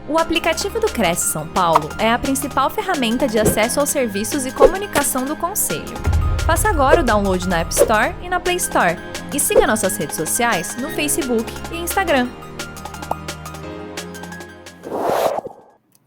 O aplicativo do Cresce São Paulo é a principal ferramenta de acesso aos serviços e comunicação do Conselho. Faça agora o download na App Store e na Play Store. E siga nossas redes sociais no Facebook e Instagram.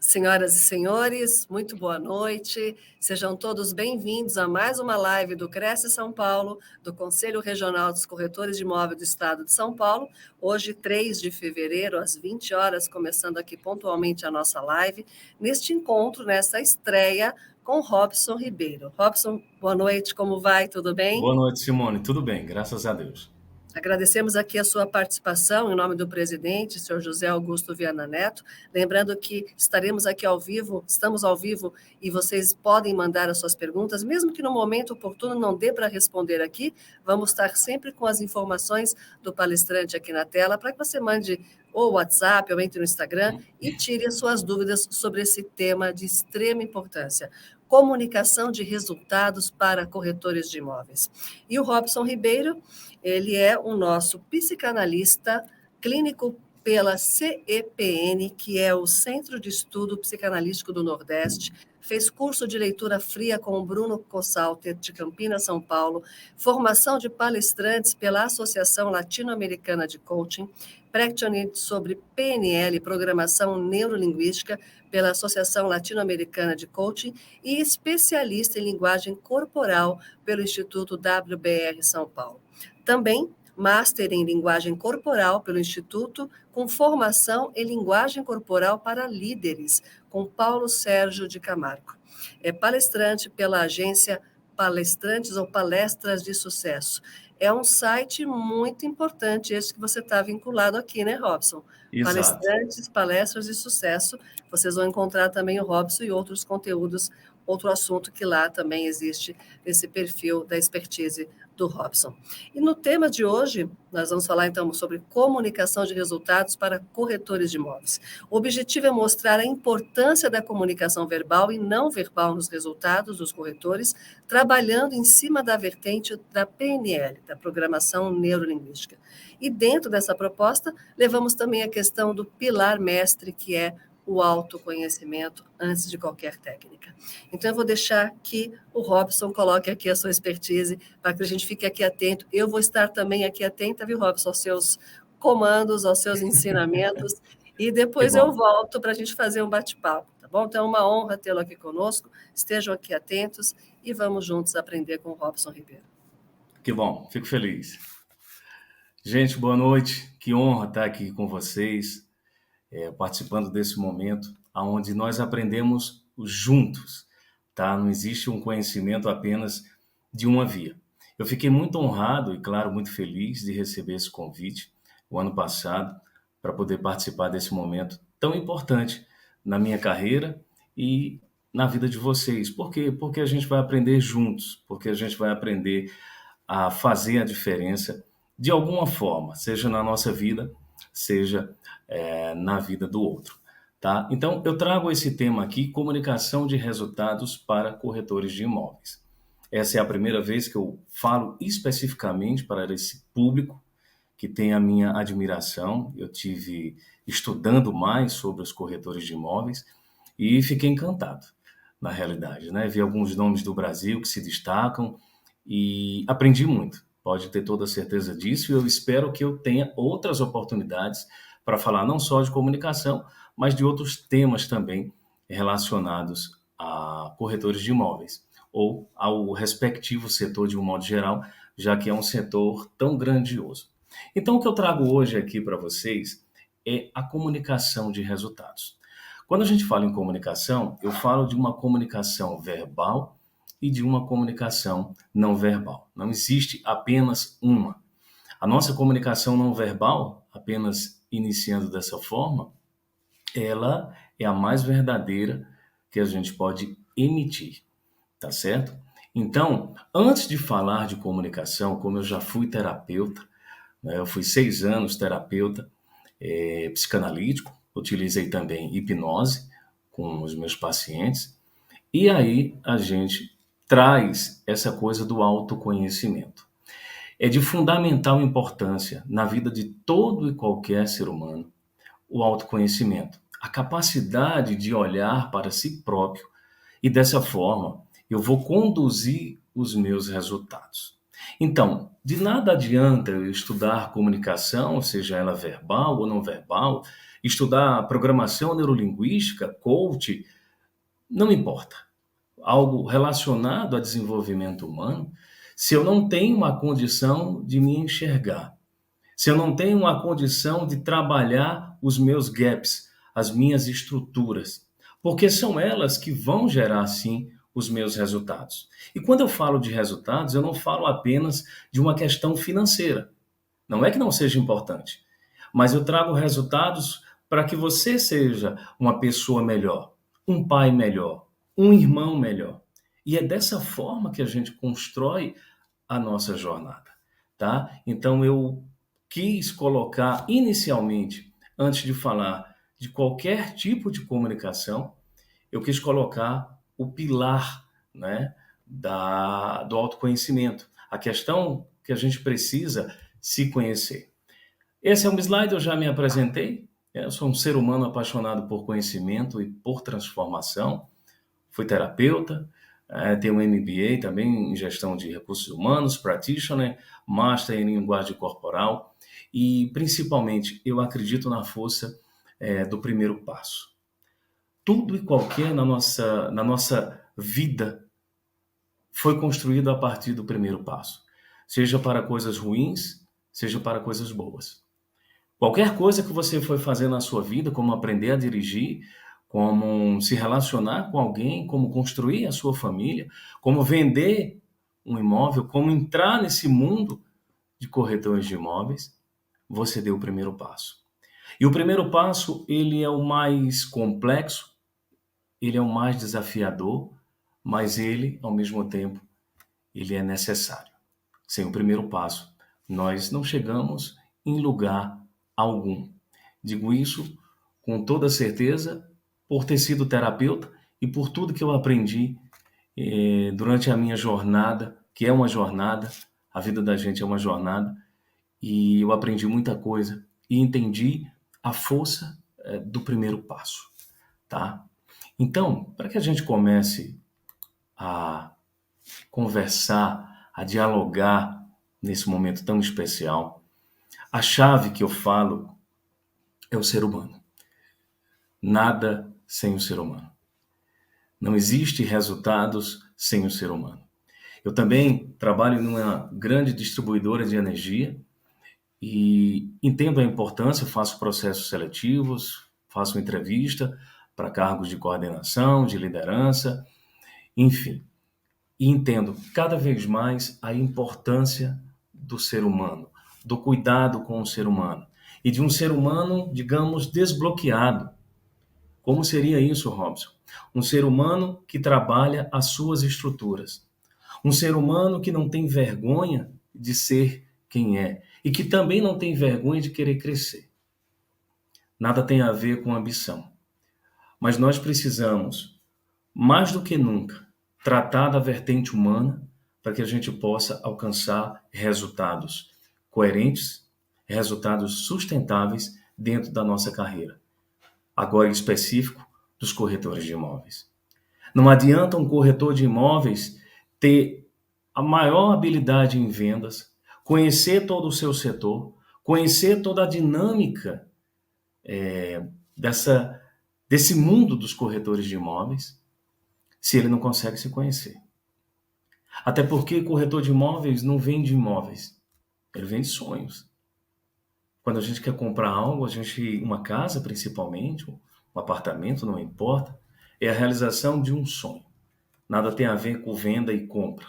Senhoras e senhores, muito boa noite. Sejam todos bem-vindos a mais uma live do Cresce São Paulo, do Conselho Regional dos Corretores de Imóvel do Estado de São Paulo. Hoje, 3 de fevereiro, às 20 horas, começando aqui pontualmente a nossa live, neste encontro, nessa estreia com Robson Ribeiro. Robson, boa noite, como vai? Tudo bem? Boa noite, Simone. Tudo bem, graças a Deus. Agradecemos aqui a sua participação em nome do presidente, senhor José Augusto Viana Neto. Lembrando que estaremos aqui ao vivo, estamos ao vivo e vocês podem mandar as suas perguntas, mesmo que no momento oportuno não dê para responder aqui, vamos estar sempre com as informações do palestrante aqui na tela para que você mande ou WhatsApp ou entre no Instagram e tire as suas dúvidas sobre esse tema de extrema importância. Comunicação de resultados para corretores de imóveis. E o Robson Ribeiro, ele é o nosso psicanalista clínico pela CEPN, que é o Centro de Estudo Psicanalítico do Nordeste, fez curso de leitura fria com o Bruno Cossalter, de Campinas, São Paulo, formação de palestrantes pela Associação Latino-Americana de Coaching, practitioner sobre PNL, Programação Neurolinguística, pela Associação Latino-Americana de Coaching e especialista em linguagem corporal pelo Instituto WBR São Paulo. Também Master em Linguagem Corporal pelo Instituto, com formação em Linguagem Corporal para Líderes, com Paulo Sérgio de Camargo. É palestrante pela agência Palestrantes ou Palestras de Sucesso. É um site muito importante, esse que você está vinculado aqui, né, Robson? Exato. Palestrantes, Palestras de Sucesso. Vocês vão encontrar também o Robson e outros conteúdos, outro assunto que lá também existe nesse perfil da expertise do Robson. E no tema de hoje, nós vamos falar então sobre comunicação de resultados para corretores de imóveis. O objetivo é mostrar a importância da comunicação verbal e não verbal nos resultados dos corretores, trabalhando em cima da vertente da PNL, da Programação Neurolinguística. E dentro dessa proposta, levamos também a questão do pilar mestre, que é o autoconhecimento antes de qualquer técnica. Então, eu vou deixar que o Robson coloque aqui a sua expertise, para que a gente fique aqui atento. Eu vou estar também aqui atenta, viu, Robson, aos seus comandos, aos seus ensinamentos, e depois eu volto para a gente fazer um bate-papo, tá bom? Então, é uma honra tê-lo aqui conosco. Estejam aqui atentos e vamos juntos aprender com o Robson Ribeiro. Que bom, fico feliz. Gente, boa noite. Que honra estar aqui com vocês, participando desse momento onde nós aprendemos juntos, tá? Não existe um conhecimento apenas de uma via. Eu fiquei muito honrado e, claro, muito feliz de receber esse convite o ano passado para poder participar desse momento tão importante na minha carreira e na vida de vocês. Por quê? Porque a gente vai aprender juntos, porque a gente vai aprender a fazer a diferença de alguma forma, seja na nossa vida, seja na vida do outro. Tá? Então, eu trago esse tema aqui, comunicação de resultados para corretores de imóveis. Essa é a primeira vez que eu falo especificamente para esse público que tem a minha admiração. Eu tive estudando mais sobre os corretores de imóveis e fiquei encantado, na realidade, né? Vi alguns nomes do Brasil que se destacam e aprendi muito. Pode ter toda a certeza disso e eu espero que eu tenha outras oportunidades para falar não só de comunicação, mas de outros temas também relacionados a corretores de imóveis ou ao respectivo setor de um modo geral, já que é um setor tão grandioso. Então, o que eu trago hoje aqui para vocês é a comunicação de resultados. Quando a gente fala em comunicação, eu falo de uma comunicação verbal e de uma comunicação não verbal. Não existe apenas uma. A nossa comunicação não verbal, apenas iniciando dessa forma, ela é a mais verdadeira que a gente pode emitir, tá certo? Então, antes de falar de comunicação, como eu já fui terapeuta, né, eu fui 6 anos terapeuta psicanalítico, utilizei também hipnose com os meus pacientes, e aí a gente traz essa coisa do autoconhecimento. É de fundamental importância na vida de todo e qualquer ser humano o autoconhecimento. a capacidade de olhar para si próprio e dessa forma eu vou conduzir os meus resultados. Então, de nada adianta eu estudar comunicação, seja ela verbal ou não verbal, estudar programação neurolinguística, coach, não importa. Algo relacionado a desenvolvimento humano, se eu não tenho uma condição de me enxergar, se eu não tenho uma condição de trabalhar os meus gaps, as minhas estruturas, porque são elas que vão gerar, sim, os meus resultados. E quando eu falo de resultados, eu não falo apenas de uma questão financeira. Não é que não seja importante, mas eu trago resultados para que você seja uma pessoa melhor, um pai melhor, um irmão melhor. E é dessa forma que a gente constrói a nossa jornada, tá? Então eu quis colocar inicialmente, antes de falar de qualquer tipo de comunicação, eu quis colocar o pilar, né, do autoconhecimento. A questão que a gente precisa se conhecer. Esse é um slide, eu já me apresentei. Eu sou um ser humano apaixonado por conhecimento e por transformação. Fui terapeuta, tenho um MBA também em gestão de recursos humanos, practitioner, master em linguagem corporal e, principalmente, eu acredito na força do primeiro passo. Tudo e qualquer na nossa vida foi construído a partir do primeiro passo, seja para coisas ruins, seja para coisas boas. Qualquer coisa que você foi fazer na sua vida, como aprender a dirigir, como se relacionar com alguém, como construir a sua família, como vender um imóvel, como entrar nesse mundo de corretores de imóveis, você deu o primeiro passo. E o primeiro passo, ele é o mais complexo, ele é o mais desafiador, mas ele, ao mesmo tempo, ele é necessário. Sem o primeiro passo, nós não chegamos em lugar algum. Digo isso com toda certeza, por ter sido terapeuta e por tudo que eu aprendi durante a minha jornada, que é uma jornada, a vida da gente é uma jornada, e eu aprendi muita coisa e entendi a força do primeiro passo, tá? Então, para que a gente comece a conversar, a dialogar nesse momento tão especial, a chave que eu falo é o ser humano. Nada sem o ser humano. Não existe resultados sem o ser humano. Eu também trabalho numa grande distribuidora de energia e entendo a importância, faço processos seletivos, faço entrevista para cargos de coordenação, de liderança, enfim. E entendo cada vez mais a importância do ser humano, do cuidado com o ser humano e de um ser humano, digamos, desbloqueado. Como seria isso, Robson? Um ser humano que trabalha as suas estruturas. Um ser humano que não tem vergonha de ser quem é e que também não tem vergonha de querer crescer. Nada tem a ver com ambição. Mas nós precisamos, mais do que nunca, tratar da vertente humana para que a gente possa alcançar resultados coerentes, resultados sustentáveis dentro da nossa carreira. Agora em específico, dos corretores de imóveis. Não adianta um corretor de imóveis ter a maior habilidade em vendas, conhecer todo o seu setor, conhecer toda a dinâmica desse mundo dos corretores de imóveis, se ele não consegue se conhecer. Até porque corretor de imóveis não vende imóveis, ele vende sonhos. Quando a gente quer comprar algo, uma casa principalmente, um apartamento, não importa, é a realização de um sonho. Nada tem a ver com venda e compra.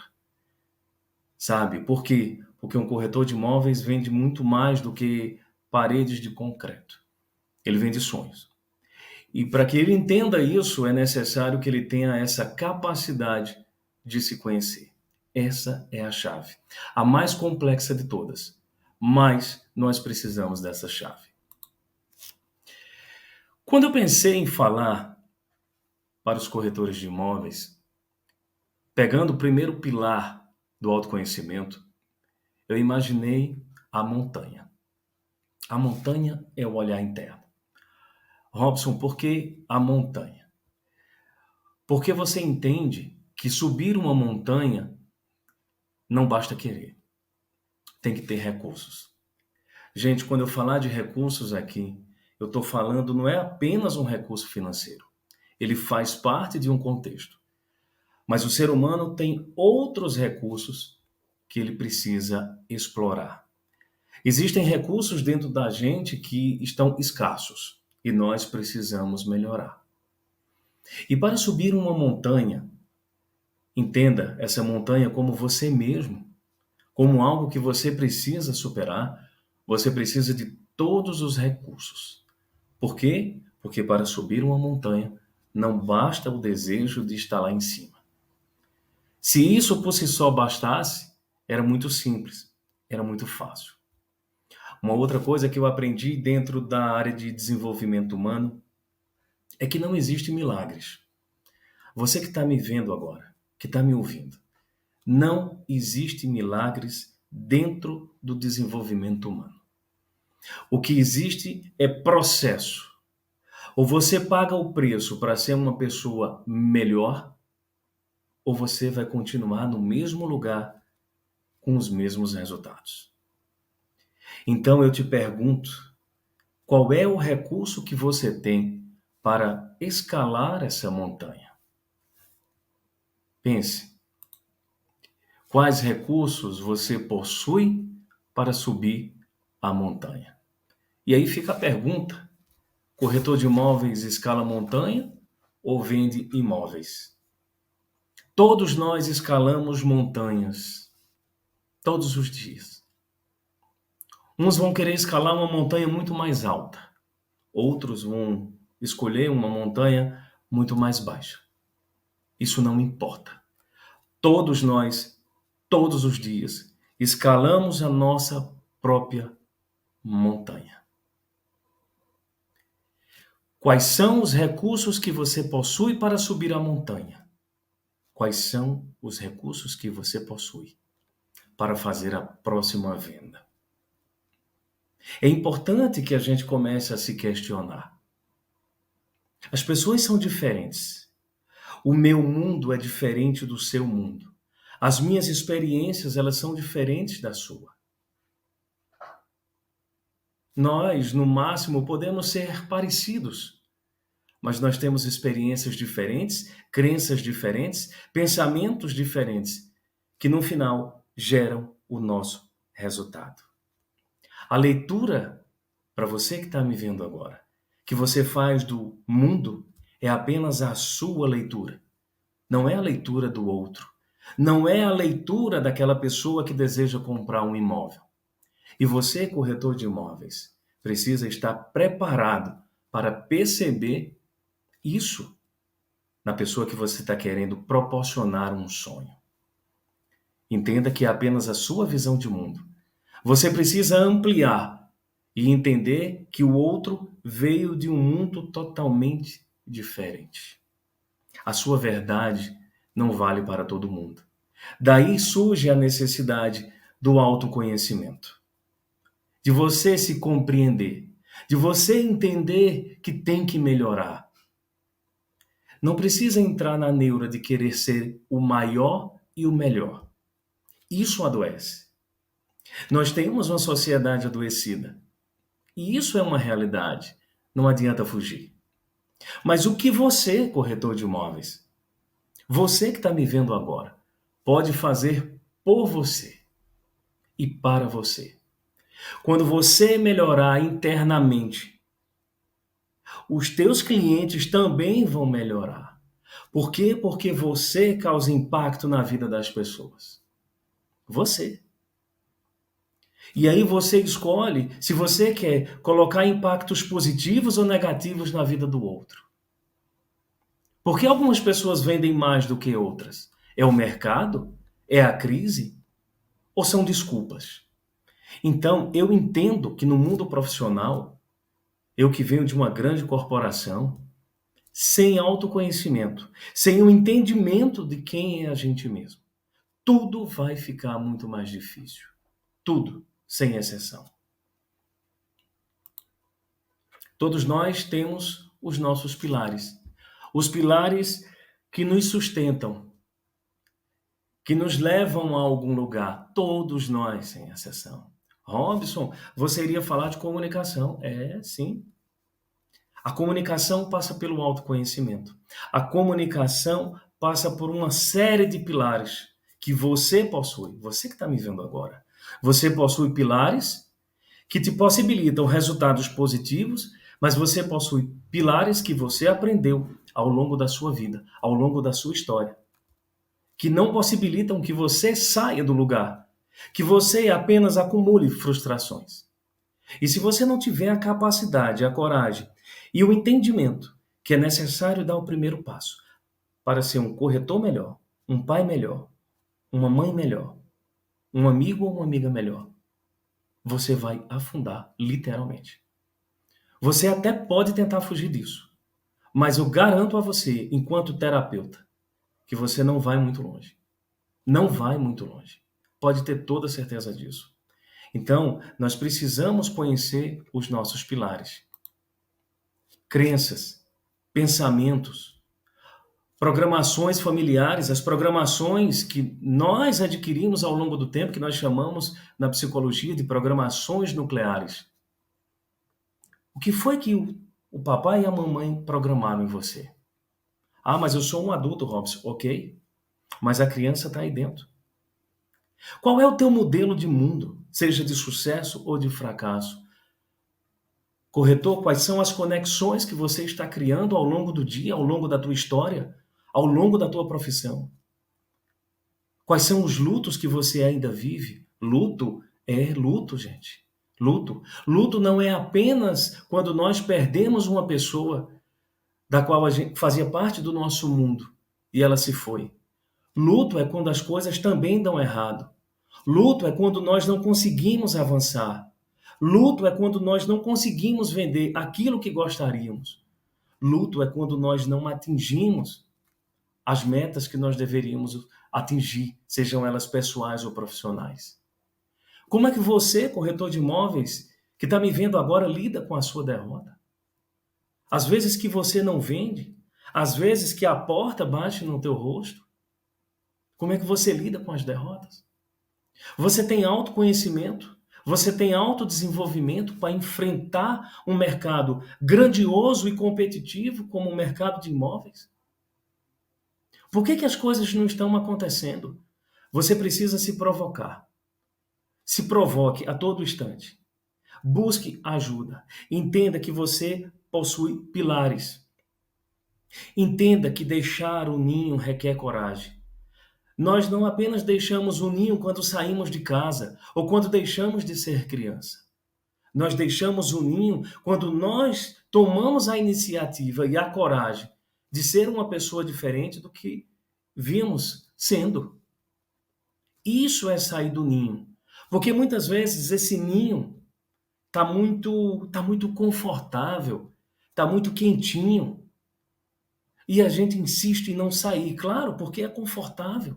Sabe? Por quê? Porque um corretor de imóveis vende muito mais do que paredes de concreto. Ele vende sonhos. E para que ele entenda isso, é necessário que ele tenha essa capacidade de se conhecer. Essa é a chave. A mais complexa de todas. Mas nós precisamos dessa chave. Quando eu pensei em falar para os corretores de imóveis, pegando o primeiro pilar do autoconhecimento, eu imaginei a montanha. A montanha é o olhar interno. Robson, por que a montanha? Porque você entende que subir uma montanha não basta querer, tem que ter recursos. Gente, quando eu falar de recursos aqui, eu estou falando não é apenas um recurso financeiro. Ele faz parte de um contexto. Mas o ser humano tem outros recursos que ele precisa explorar. Existem recursos dentro da gente que estão escassos e nós precisamos melhorar. E para subir uma montanha, entenda essa montanha como você mesmo, como algo que você precisa superar, você precisa de todos os recursos. Por quê? Porque para subir uma montanha, não basta o desejo de estar lá em cima. Se isso por si só bastasse, era muito simples, era muito fácil. Uma outra coisa que eu aprendi dentro da área de desenvolvimento humano é que não existem milagres. Você que está me vendo agora, que está me ouvindo, não existe milagres dentro do desenvolvimento humano. O que existe é processo. Ou você paga o preço para ser uma pessoa melhor, ou você vai continuar no mesmo lugar com os mesmos resultados. Então eu te pergunto, qual é o recurso que você tem para escalar essa montanha? Pense, quais recursos você possui para subir a montanha? E aí fica a pergunta, corretor de imóveis escala montanha ou vende imóveis? Todos nós escalamos montanhas, todos os dias. Uns vão querer escalar uma montanha muito mais alta, outros vão escolher uma montanha muito mais baixa. Isso não importa. Todos nós, todos os dias, escalamos a nossa própria montanha. Quais são os recursos que você possui para subir a montanha? Quais são os recursos que você possui para fazer a próxima venda? É importante que a gente comece a se questionar. As pessoas são diferentes. O meu mundo é diferente do seu mundo. As minhas experiências, elas são diferentes da sua. Nós, no máximo, podemos ser parecidos, mas nós temos experiências diferentes, crenças diferentes, pensamentos diferentes, que no final geram o nosso resultado. A leitura, para você que está me vendo agora, que você faz do mundo é apenas a sua leitura. Não é a leitura do outro. Não é a leitura daquela pessoa que deseja comprar um imóvel. E você, corretor de imóveis, precisa estar preparado para perceber isso na pessoa que você está querendo proporcionar um sonho. Entenda que é apenas a sua visão de mundo. Você precisa ampliar e entender que o outro veio de um mundo totalmente diferente. A sua verdade não vale para todo mundo. Daí surge a necessidade do autoconhecimento, de você se compreender, de você entender que tem que melhorar. Não precisa entrar na neura de querer ser o maior e o melhor. Isso adoece. Nós temos uma sociedade adoecida. E isso é uma realidade. Não adianta fugir. Mas o que você, corretor de imóveis, você que está me vendo agora, pode fazer por você e para você? Quando você melhorar internamente, os teus clientes também vão melhorar. Por quê? Porque você causa impacto na vida das pessoas. Você. E aí você escolhe se você quer colocar impactos positivos ou negativos na vida do outro. Por que algumas pessoas vendem mais do que outras? É o mercado? É a crise? Ou são desculpas? Então, eu entendo que no mundo profissional, eu que venho de uma grande corporação, sem autoconhecimento, sem o entendimento de quem é a gente mesmo, tudo vai ficar muito mais difícil. Tudo, sem exceção. Todos nós temos os nossos pilares. Os pilares que nos sustentam, que nos levam a algum lugar. Todos nós, sem exceção. Robson, você iria falar de comunicação? Sim. A comunicação passa pelo autoconhecimento. A comunicação passa por uma série de pilares que você possui. Você que está me vendo agora. Você possui pilares que te possibilitam resultados positivos, mas você possui pilares que você aprendeu ao longo da sua vida, ao longo da sua história, que não possibilitam que você saia do lugar, que você apenas acumule frustrações. E se você não tiver a capacidade, a coragem e o entendimento que é necessário dar o primeiro passo para ser um corretor melhor, um pai melhor, uma mãe melhor, um amigo ou uma amiga melhor, você vai afundar, literalmente. Você até pode tentar fugir disso, mas eu garanto a você, enquanto terapeuta, que você não vai muito longe. Não vai muito longe. Pode ter toda certeza disso. Então, nós precisamos conhecer os nossos pilares. Crenças, pensamentos, programações familiares, as programações que nós adquirimos ao longo do tempo, que nós chamamos na psicologia de programações nucleares. O que foi que o papai e a mamãe programaram em você? Ah, mas eu sou um adulto, Robson. Ok, mas a criança está aí dentro. Qual é o teu modelo de mundo, seja de sucesso ou de fracasso? Corretor, quais são as conexões que você está criando ao longo do dia, ao longo da tua história, ao longo da tua profissão? Quais são os lutos que você ainda vive? Luto é luto, gente. Luto. Luto não é apenas quando nós perdemos uma pessoa da qual a gente fazia parte do nosso mundo e ela se foi. Luto é quando as coisas também dão errado. Luto é quando nós não conseguimos avançar. Luto é quando nós não conseguimos vender aquilo que gostaríamos. Luto é quando nós não atingimos as metas que nós deveríamos atingir, sejam elas pessoais ou profissionais. Como é que você, corretor de imóveis, que está me vendo agora, lida com a sua derrota? Às vezes que você não vende, às vezes que a porta bate no teu rosto. Como é que você lida com as derrotas? Você tem autoconhecimento? Você tem autodesenvolvimento para enfrentar um mercado grandioso e competitivo como o mercado de imóveis? Por que as coisas não estão acontecendo? Você precisa se provocar. Se provoque a todo instante. Busque ajuda. Entenda que você possui pilares. Entenda que deixar o ninho requer coragem. Nós não apenas deixamos o ninho quando saímos de casa ou quando deixamos de ser criança. Nós deixamos o ninho quando nós tomamos a iniciativa e a coragem de ser uma pessoa diferente do que vimos sendo. Isso é sair do ninho. Porque muitas vezes esse ninho está muito confortável, está muito quentinho. E a gente insiste em não sair, claro, porque é confortável.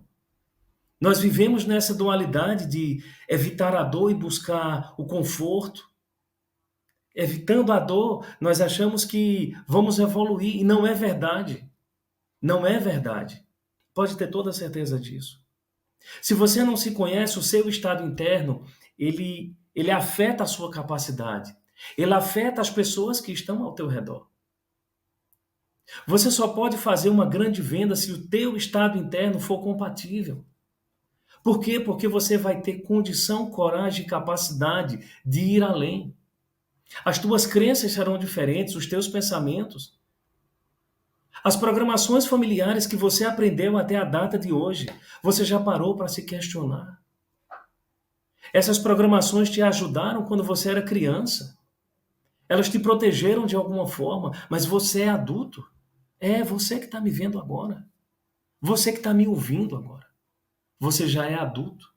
Nós vivemos nessa dualidade de evitar a dor e buscar o conforto. Evitando a dor, nós achamos que vamos evoluir, e não é verdade. Não é verdade. Pode ter toda a certeza disso. Se você não se conhece, o seu estado interno, ele afeta a sua capacidade. Ele afeta as pessoas que estão ao teu redor. Você só pode fazer uma grande venda se o teu estado interno for compatível. Por quê? Porque você vai ter condição, coragem e capacidade de ir além. As tuas crenças serão diferentes, os teus pensamentos. As programações familiares que você aprendeu até a data de hoje, você já parou para se questionar? Essas programações te ajudaram quando você era criança. Elas te protegeram de alguma forma, mas você é adulto. É você que está me vendo agora. Você que está me ouvindo agora. Você já é adulto.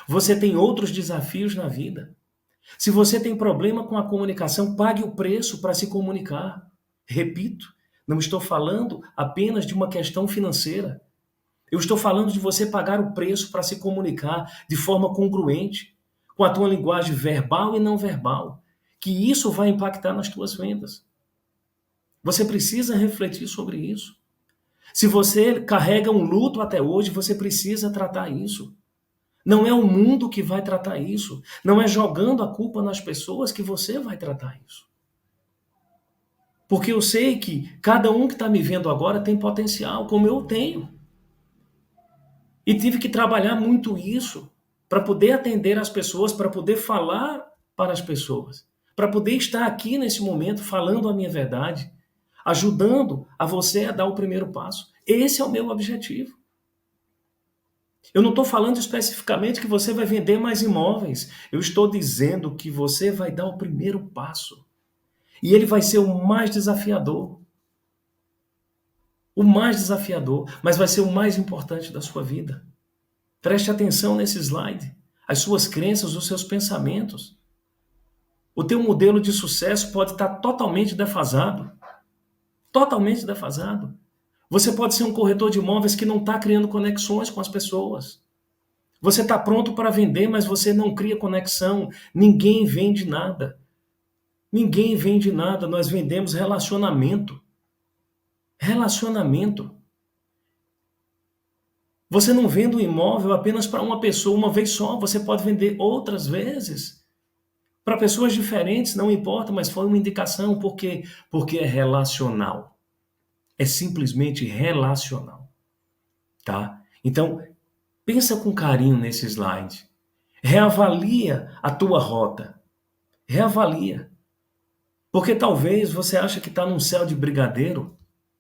Você tem outros desafios na vida. Se você tem problema com a comunicação, pague o preço para se comunicar. Repito, não estou falando apenas de uma questão financeira. Eu estou falando de você pagar o preço para se comunicar de forma congruente, com a tua linguagem verbal e não verbal, que isso vai impactar nas tuas vendas. Você precisa refletir sobre isso. Se você carrega um luto até hoje, você precisa tratar isso. Não é o mundo que vai tratar isso. Não é jogando a culpa nas pessoas que você vai tratar isso. Porque eu sei que cada um que está me vendo agora tem potencial, como eu tenho. E tive que trabalhar muito isso para poder atender as pessoas, para poder falar para as pessoas, para poder estar aqui nesse momento falando a minha verdade, ajudando a você a dar o primeiro passo. Esse é o meu objetivo. Eu não estou falando especificamente que você vai vender mais imóveis. Eu estou dizendo que você vai dar o primeiro passo. E ele vai ser o mais desafiador. O mais desafiador, mas vai ser o mais importante da sua vida. Preste atenção nesse slide. As suas crenças, os seus pensamentos. O teu modelo de sucesso pode estar totalmente defasado. Totalmente defasado. Você pode ser um corretor de imóveis que não está criando conexões com as pessoas. Você está pronto para vender, mas você não cria conexão. Ninguém vende nada. Ninguém vende nada. Nós vendemos relacionamento. Relacionamento. Você não vende um imóvel apenas para uma pessoa uma vez só. Você pode vender outras vezes. Para pessoas diferentes, não importa, mas foi uma indicação. Por quê? Porque é relacional. É simplesmente relacional. Tá? Então, pensa com carinho nesse slide. Reavalia a tua rota. Reavalia. Porque talvez você ache que está num céu de brigadeiro.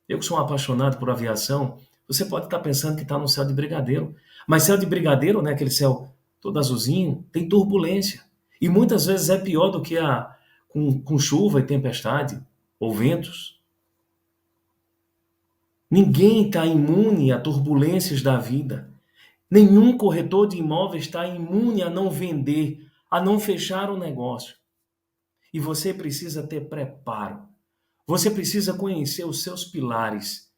Eu que sou um apaixonado por aviação, você pode estar pensando que está num céu de brigadeiro. Mas céu de brigadeiro, né, aquele céu todo azulzinho, tem turbulência. E muitas vezes é pior do que com chuva e tempestade ou ventos. Ninguém está imune a turbulências da vida. Nenhum corretor de imóveis está imune a não vender, a não fechar o negócio. E você precisa ter preparo. Você precisa conhecer os seus pilares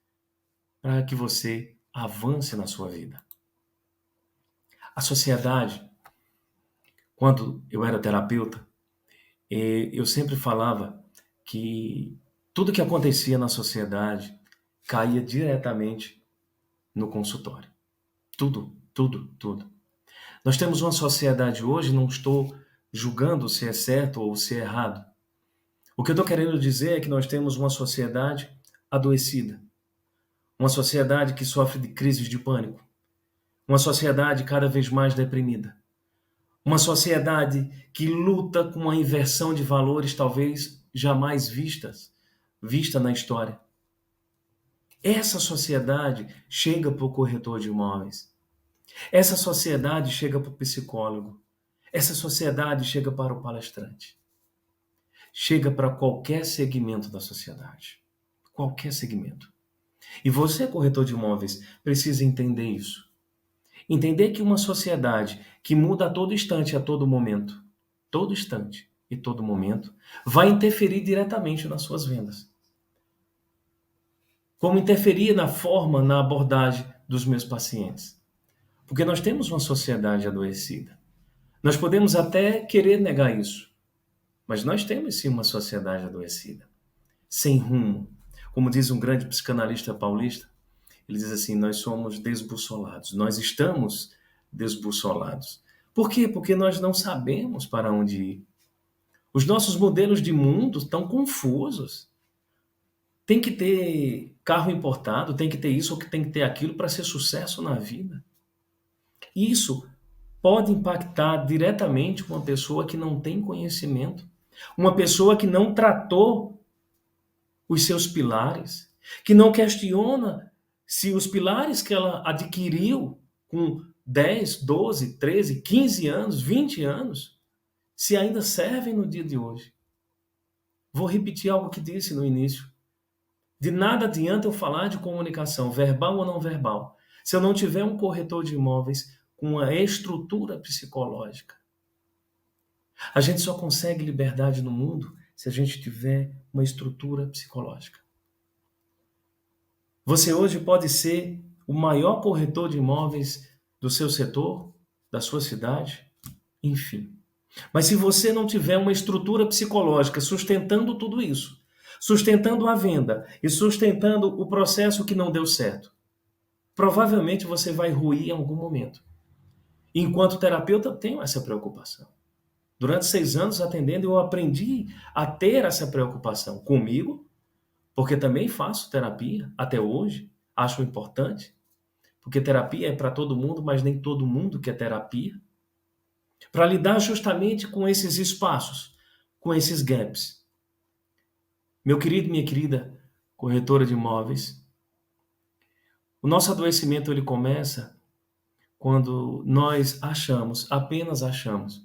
para que você avance na sua vida. A sociedade, quando eu era terapeuta, eu sempre falava que tudo que acontecia na sociedade caía diretamente no consultório. Tudo, tudo, tudo. Nós temos uma sociedade hoje, não estou julgando se é certo ou se é errado. O que eu estou querendo dizer é que nós temos uma sociedade adoecida. Uma sociedade que sofre de crises de pânico. Uma sociedade cada vez mais deprimida. Uma sociedade que luta com uma inversão de valores talvez jamais vista na história. Essa sociedade chega para o corretor de imóveis. Essa sociedade chega para o psicólogo. Essa sociedade chega para o palestrante. Chega para qualquer segmento da sociedade. Qualquer segmento. E você, corretor de imóveis, precisa entender isso. Entender que uma sociedade que muda a todo instante, a todo momento, todo instante e todo momento, vai interferir diretamente nas suas vendas. Como interferir na forma, na abordagem dos meus pacientes. Porque nós temos uma sociedade adoecida. Nós podemos até querer negar isso, mas nós temos sim uma sociedade adoecida, sem rumo. Como diz um grande psicanalista paulista, ele diz assim, nós somos desbussolados, nós estamos desbussolados. Por quê? Porque nós não sabemos para onde ir. Os nossos modelos de mundo estão confusos. Tem que ter carro importado, tem que ter isso ou tem que ter aquilo para ser sucesso na vida. Isso pode impactar diretamente uma pessoa que não tem conhecimento, uma pessoa que não tratou os seus pilares, que não questiona se os pilares que ela adquiriu com 10, 12, 13, 15 anos, 20 anos, se ainda servem no dia de hoje. Vou repetir algo que disse no início. De nada adianta eu falar de comunicação, verbal ou não verbal, se eu não tiver um corretor de imóveis com uma estrutura psicológica. A gente só consegue liberdade no mundo se a gente tiver uma estrutura psicológica. Você hoje pode ser o maior corretor de imóveis do seu setor, da sua cidade, enfim. Mas se você não tiver uma estrutura psicológica sustentando tudo isso, sustentando a venda e sustentando o processo que não deu certo, provavelmente você vai ruir em algum momento. Enquanto terapeuta, eu tenho essa preocupação. Durante 6 anos atendendo, eu aprendi a ter essa preocupação comigo, porque também faço terapia até hoje, acho importante, porque terapia é para todo mundo, mas nem todo mundo quer terapia, para lidar justamente com esses espaços, com esses gaps. Meu querido, minha querida corretora de imóveis, o nosso adoecimento ele começa quando nós achamos, apenas achamos,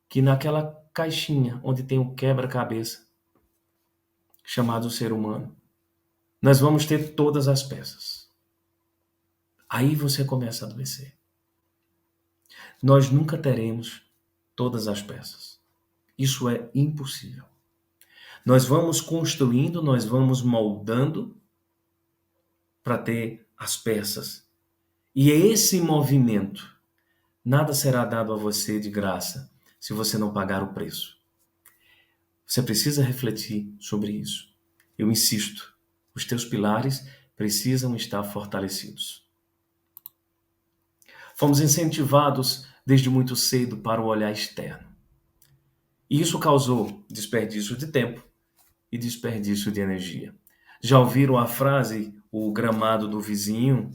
que naquela caixinha onde tem o quebra-cabeça, chamado ser humano, nós vamos ter todas as peças. Aí você começa a adoecer. Nós nunca teremos todas as peças. Isso é impossível. Nós vamos construindo, nós vamos moldando para ter as peças. E esse movimento, nada será dado a você de graça se você não pagar o preço. Você precisa refletir sobre isso. Eu insisto, os teus pilares precisam estar fortalecidos. Fomos incentivados desde muito cedo para o olhar externo. E isso causou desperdício de tempo e desperdício de energia. Já ouviram a frase, o gramado do vizinho,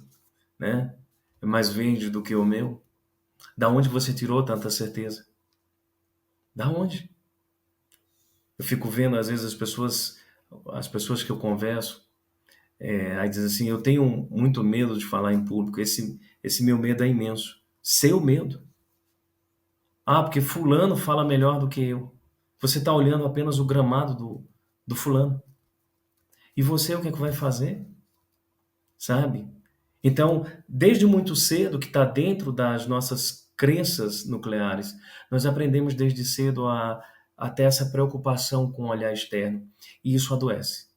né, é mais verde do que o meu? Da onde você tirou tanta certeza? Da onde? Eu fico vendo, às vezes, as pessoas que eu converso, aí dizem assim, eu tenho muito medo de falar em público, esse meu medo é imenso. Seu medo? Ah, porque fulano fala melhor do que eu. Você está olhando apenas o gramado do fulano. E você o que é que vai fazer? Sabe? Então, desde muito cedo, que está dentro das nossas crenças nucleares, nós aprendemos desde cedo a ter essa preocupação com o olhar externo. E isso adoece.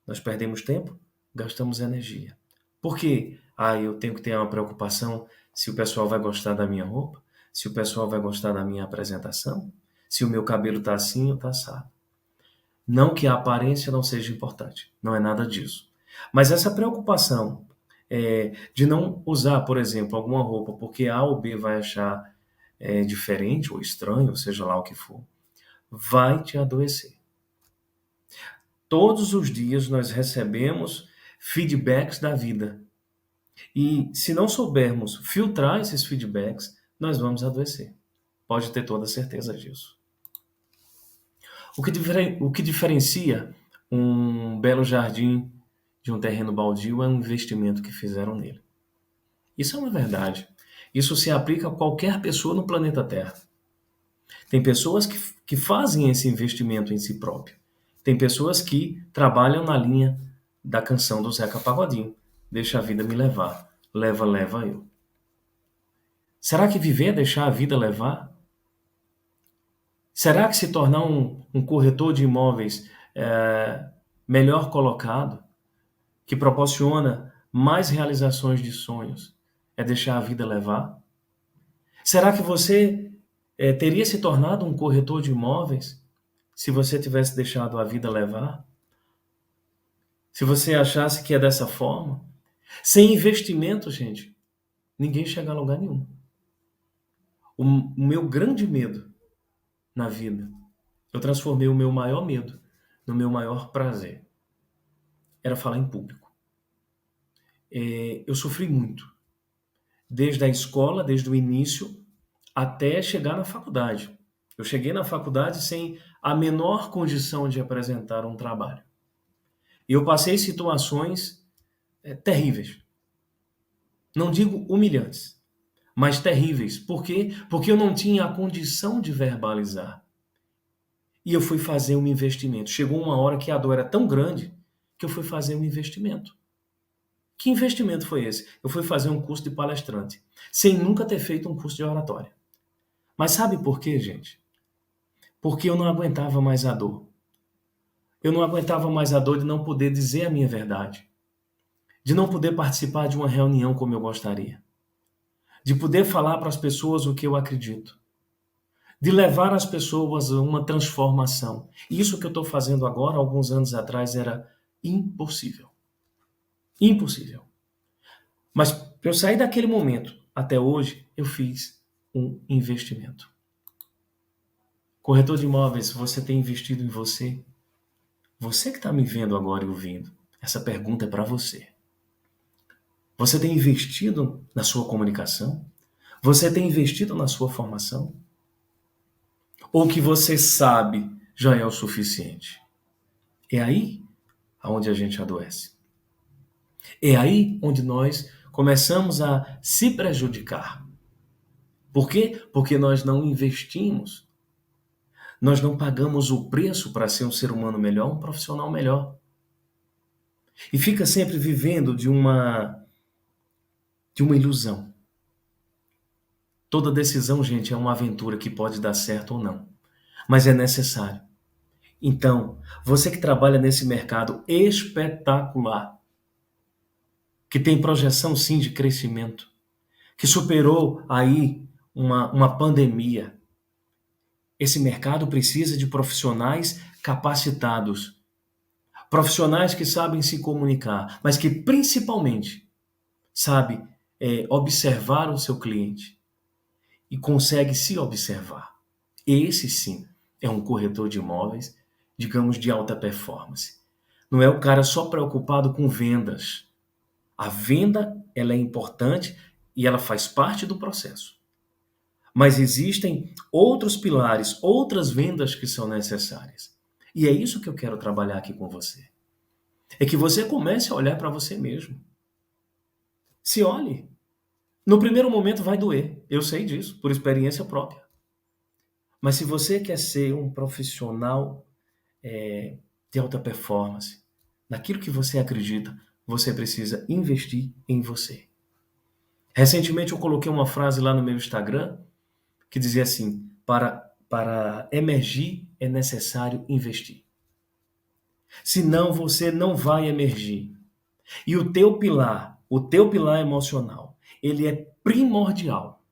Nós perdemos tempo, gastamos energia. Por quê? Eu tenho que ter uma preocupação se o pessoal vai gostar da minha roupa, se o pessoal vai gostar da minha apresentação, se o meu cabelo está assim ou está assado. Não que a aparência não seja importante, não é nada disso. Mas essa preocupação de não usar, por exemplo, alguma roupa porque A ou B vai achar diferente ou estranho, ou seja lá o que for, vai te adoecer. Todos os dias nós recebemos feedbacks da vida. E se não soubermos filtrar esses feedbacks, nós vamos adoecer. Pode ter toda certeza disso. O que diferencia um belo jardim de um terreno baldio é um investimento que fizeram nele. Isso é uma verdade. Isso se aplica a qualquer pessoa no planeta Terra. Tem pessoas que fazem esse investimento em si próprio. Tem pessoas que trabalham na linha da canção do Zeca Pagodinho. Deixa a vida me levar. Leva, leva eu. Será que viver é deixar a vida levar? Será que se tornar um corretor de imóveis melhor colocado, que proporciona mais realizações de sonhos, é deixar a vida levar? Será que você teria se tornado um corretor de imóveis se você tivesse deixado a vida levar? Se você achasse que é dessa forma? Sem investimento, gente, ninguém chega a lugar nenhum. O meu grande medo na vida, eu transformei o meu maior medo no meu maior prazer. Era falar em público. Eu sofri muito. Desde a escola, desde o início, até chegar na faculdade. Eu cheguei na faculdade sem a menor condição de apresentar um trabalho. E eu passei situações terríveis. Não digo humilhantes, mas terríveis. Por quê? Porque eu não tinha a condição de verbalizar. E eu fui fazer um investimento. Chegou uma hora que a dor era tão grande que eu fui fazer um investimento. Que investimento foi esse? Eu fui fazer um curso de palestrante, sem nunca ter feito um curso de oratória. Mas sabe por quê, gente? Porque eu não aguentava mais a dor. Eu não aguentava mais a dor de não poder dizer a minha verdade. De não poder participar de uma reunião como eu gostaria. De poder falar para as pessoas o que eu acredito. de levar as pessoas a uma transformação. Isso que eu estou fazendo agora, alguns anos atrás, era impossível. Impossível. Mas para eu sair daquele momento até hoje, eu fiz um investimento. Corretor de imóveis, você tem investido em você? Você que está me vendo agora e ouvindo, essa pergunta é para você. Você tem investido na sua comunicação? Você tem investido na sua formação? Ou o que você sabe já é o suficiente? É aí onde a gente adoece. É aí onde nós começamos a se prejudicar. Por quê? Porque nós não investimos. Nós não pagamos o preço para ser um ser humano melhor, um profissional melhor. E fica sempre vivendo de uma ilusão. Toda decisão, gente, é uma aventura que pode dar certo ou não. Mas é necessário. Então, você que trabalha nesse mercado espetacular, que tem projeção sim de crescimento, que superou aí uma pandemia, esse mercado precisa de profissionais capacitados, profissionais que sabem se comunicar, mas que principalmente sabe observar o seu cliente e consegue se observar. Esse sim é um corretor de imóveis, digamos, de alta performance. Não é o cara só preocupado com vendas. A venda, ela é importante e ela faz parte do processo. Mas existem outros pilares, outras vendas que são necessárias. E é isso que eu quero trabalhar aqui com você. É que você comece a olhar para você mesmo. Se olhe. No primeiro momento vai doer. Eu sei disso, por experiência própria. Mas se você quer ser um profissional de alta performance, naquilo que você acredita, você precisa investir em você. Recentemente eu coloquei uma frase lá no meu Instagram que dizia assim: para emergir é necessário investir. Senão você não vai emergir. E o teu pilar emocional, ele é primordial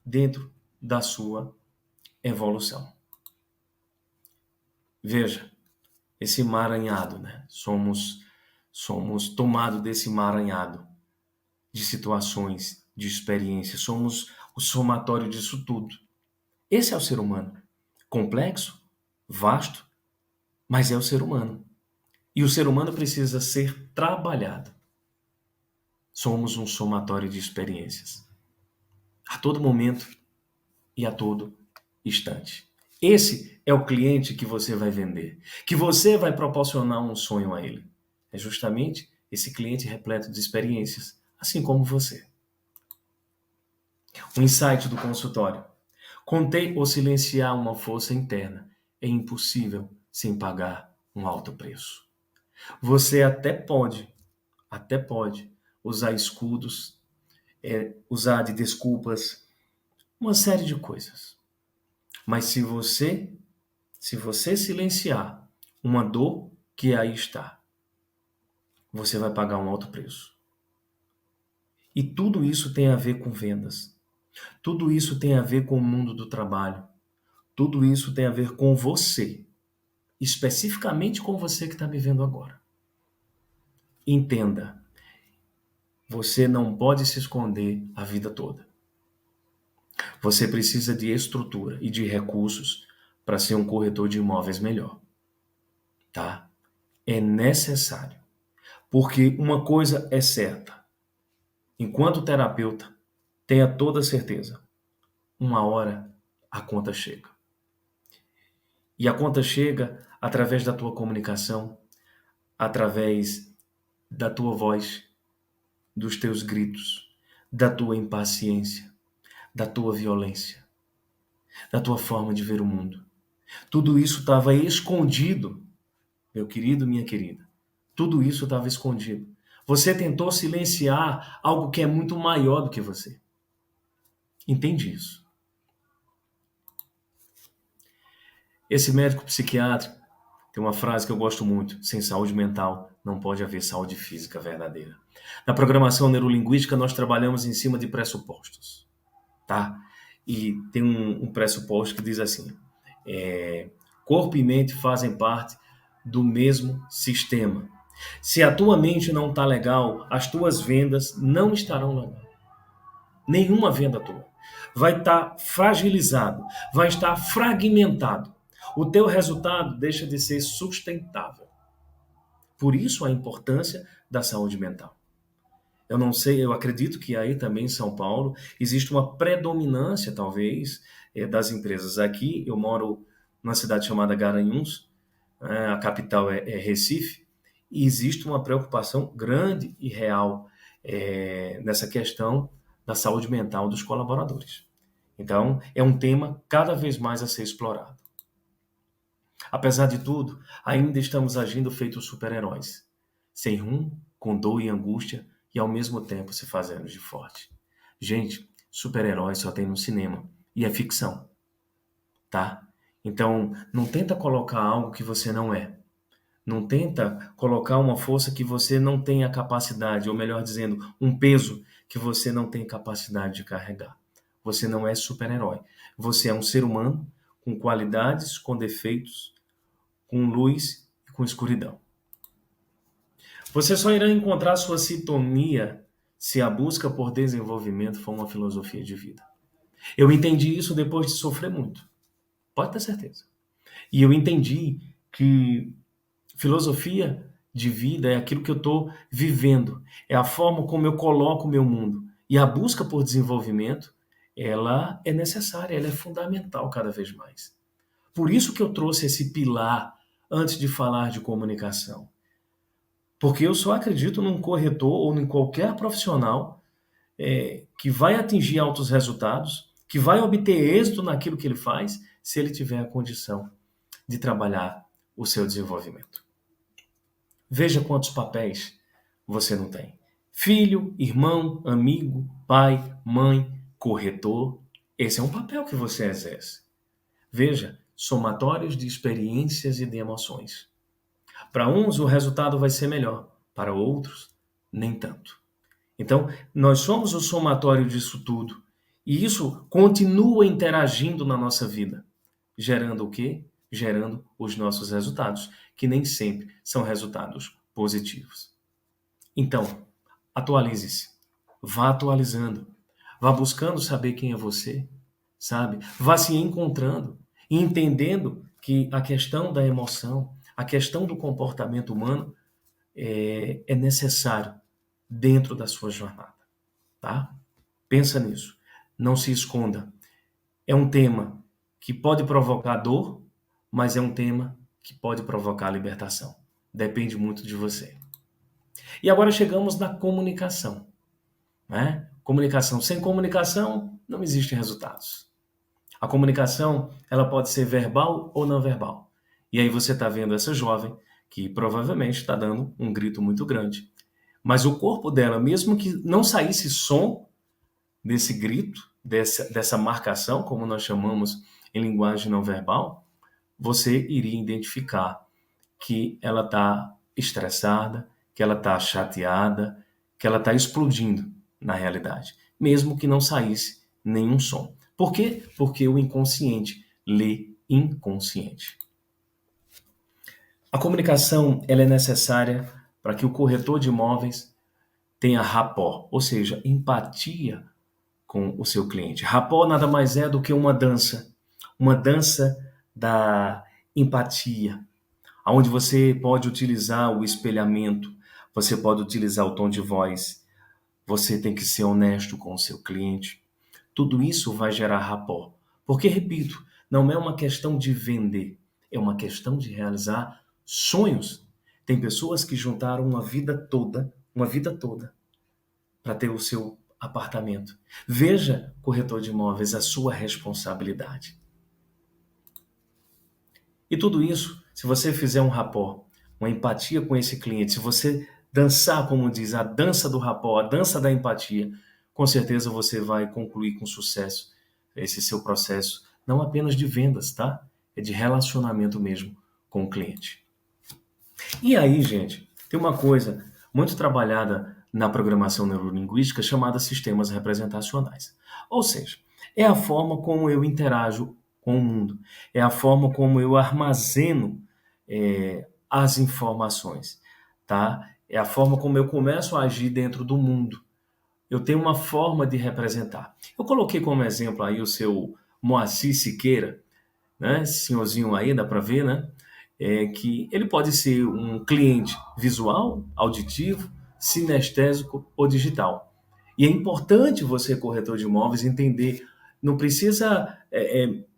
dentro da sua evolução. Veja, esse emaranhado, né? Somos tomados desse emaranhado de situações, de experiências. Somos o somatório disso tudo. Esse é o ser humano. Complexo, vasto, mas é o ser humano. E o ser humano precisa ser trabalhado. Somos um somatório de experiências. A todo momento e a todo instante. Esse é o cliente que você vai vender, que você vai proporcionar um sonho a ele. É justamente esse cliente repleto de experiências, assim como você. Um insight do consultório. Conter ou silenciar uma força interna é impossível sem pagar um alto preço. Você até pode usar escudos, usar de desculpas, uma série de coisas. Mas se você silenciar uma dor que aí está, você vai pagar um alto preço. E tudo isso tem a ver com vendas. Tudo isso tem a ver com o mundo do trabalho. Tudo isso tem a ver com você. Especificamente com você que está me vendo agora. Entenda. Você não pode se esconder a vida toda. Você precisa de estrutura e de recursos para ser um corretor de imóveis melhor. Tá? É necessário. Porque uma coisa é certa. Enquanto terapeuta, tenha toda certeza. Uma hora a conta chega. E a conta chega através da tua comunicação, através da tua voz, dos teus gritos, da tua impaciência, da tua violência, da tua forma de ver o mundo. Tudo isso estava escondido, meu querido, minha querida. Tudo isso estava escondido. Você tentou silenciar algo que é muito maior do que você. Entende isso? Esse médico psiquiatra tem uma frase que eu gosto muito: sem saúde mental não pode haver saúde física verdadeira. Na programação neurolinguística nós trabalhamos em cima de pressupostos, tá? e tem um pressuposto que diz assim, corpo e mente fazem parte do mesmo sistema. Se a tua mente não está legal, as tuas vendas não estarão legais. Nenhuma venda tua. Vai estar fragilizado, vai estar fragmentado. O teu resultado deixa de ser sustentável. Por isso a importância da saúde mental. Eu não sei, eu acredito que aí também em São Paulo existe uma predominância, talvez, das empresas. Aqui eu moro numa cidade chamada Garanhuns, a capital é Recife, e existe uma preocupação grande e real nessa questão da saúde mental dos colaboradores. Então, é um tema cada vez mais a ser explorado. Apesar de tudo, ainda estamos agindo feito super-heróis, sem rumo, com dor e angústia, e ao mesmo tempo se fazendo de forte. Gente, super-heróis só tem no cinema, e é ficção, tá? Então, não tenta colocar algo que você não é. Não tenta colocar uma força que você não tem a capacidade, ou melhor dizendo, um peso que você não tem capacidade de carregar. Você não é super-herói. Você é um ser humano com qualidades, com defeitos, com luz e com escuridão. Você só irá encontrar sua sintonia se a busca por desenvolvimento for uma filosofia de vida. Eu entendi isso depois de sofrer muito. Pode ter certeza. E eu entendi que filosofia de vida é aquilo que eu estou vivendo. É a forma como eu coloco o meu mundo. E a busca por desenvolvimento, ela é necessária, ela é fundamental cada vez mais. Por isso que eu trouxe esse pilar antes de falar de comunicação. Porque eu só acredito num corretor ou em qualquer profissional que vai atingir altos resultados, que vai obter êxito naquilo que ele faz, se ele tiver a condição de trabalhar o seu desenvolvimento. Veja quantos papéis você não tem. Filho, irmão, amigo, pai, mãe, corretor. Esse é um papel que você exerce. Veja, somatórios de experiências e de emoções. Para uns, o resultado vai ser melhor. Para outros, nem tanto. Então, nós somos o somatório disso tudo. E isso continua interagindo na nossa vida. Gerando o quê? Gerando os nossos resultados, que nem sempre são resultados positivos. Então, atualize-se. Vá atualizando. Vá buscando saber quem é você, sabe? Vá se encontrando e entendendo que a questão da emoção, a questão do comportamento humano é necessário dentro da sua jornada, tá? Pensa nisso. Não se esconda. É um tema que pode provocar dor, mas é um tema que pode provocar libertação. Depende muito de você. E agora chegamos na comunicação, né? Comunicação. Sem comunicação, não existem resultados. A comunicação, ela pode ser verbal ou não verbal. E aí você está vendo essa jovem que provavelmente está dando um grito muito grande. Mas o corpo dela, mesmo que não saísse som desse grito, dessa marcação, como nós chamamos em linguagem não verbal, você iria identificar que ela está estressada, que ela está chateada, que ela está explodindo na realidade, mesmo que não saísse nenhum som. Por quê? Porque o inconsciente lê inconsciente. A comunicação ela é necessária para que o corretor de imóveis tenha rapport, ou seja, empatia com o seu cliente. Rapport nada mais é do que uma dança da empatia, onde você pode utilizar o espelhamento, você pode utilizar o tom de voz, você tem que ser honesto com o seu cliente. Tudo isso vai gerar rapport. Porque, repito, não é uma questão de vender, é uma questão de realizar sonhos. Tem pessoas que juntaram uma vida toda para ter o seu apartamento. Veja, corretor de imóveis, a sua responsabilidade. E tudo isso, se você fizer um rapport, uma empatia com esse cliente, se você dançar, como diz, a dança do rapport, a dança da empatia, com certeza você vai concluir com sucesso esse seu processo, não apenas de vendas, tá? É de relacionamento mesmo com o cliente. E aí, gente, tem uma coisa muito trabalhada na programação neurolinguística chamada sistemas representacionais. Ou seja, É a forma como eu interajo com o mundo. É a forma como eu armazeno as informações, tá? É a forma como eu começo a agir dentro do mundo. Eu tenho uma forma de representar. Eu coloquei como exemplo aí o seu Moacir Siqueira, né? Esse senhorzinho aí, dá para ver, né? Que ele pode ser um cliente visual, auditivo, sinestésico ou digital. E é importante você, corretor de imóveis, entender, não precisa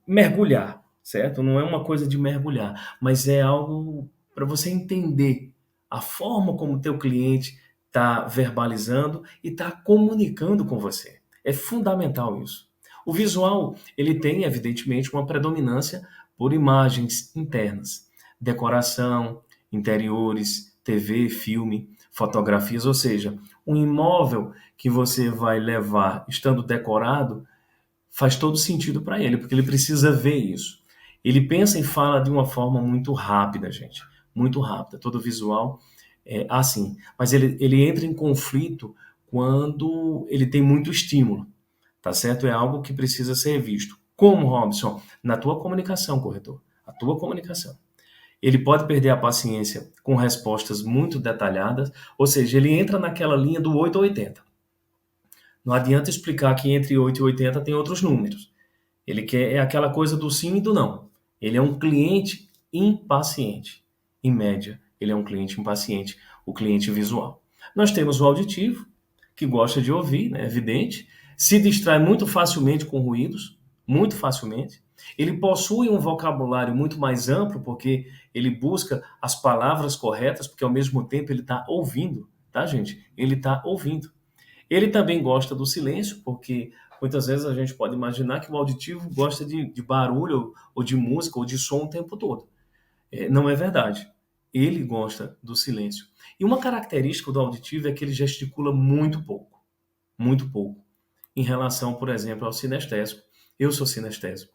mergulhar, certo? Não é uma coisa de mergulhar, mas é algo para você entender a forma como o teu cliente está verbalizando e está comunicando com você. É fundamental isso. O visual, ele tem, evidentemente, uma predominância por imagens internas, decoração, interiores, TV, filme, fotografias, ou seja, um imóvel que você vai levar estando decorado faz todo sentido para ele, porque ele precisa ver isso. Ele pensa e fala de uma forma muito rápida, gente, muito rápida. Todo visual é assim, mas ele entra em conflito quando ele tem muito estímulo, tá certo? É algo que precisa ser visto. Como, Robson? Na tua comunicação, corretor. A tua comunicação. Ele pode perder a paciência com respostas muito detalhadas, ou seja, ele entra naquela linha do 8 ou 80. Não adianta explicar que entre 8 e 80 tem outros números. Ele quer é aquela coisa do sim e do não. Ele é um cliente impaciente. Em média, ele é um cliente impaciente, o cliente visual. Nós temos o auditivo, que gosta de ouvir, né, evidente, se distrai muito facilmente com ruídos, muito facilmente. Ele possui um vocabulário muito mais amplo, porque ele busca as palavras corretas, porque ao mesmo tempo ele está ouvindo, tá, gente? Ele está ouvindo. Ele também gosta do silêncio, porque muitas vezes a gente pode imaginar que o auditivo gosta de barulho, ou de música, ou de som o tempo todo. Não é verdade. Ele gosta do silêncio. E uma característica do auditivo é que ele gesticula muito pouco, em relação, por exemplo, ao sinestésico. Eu sou sinestésico,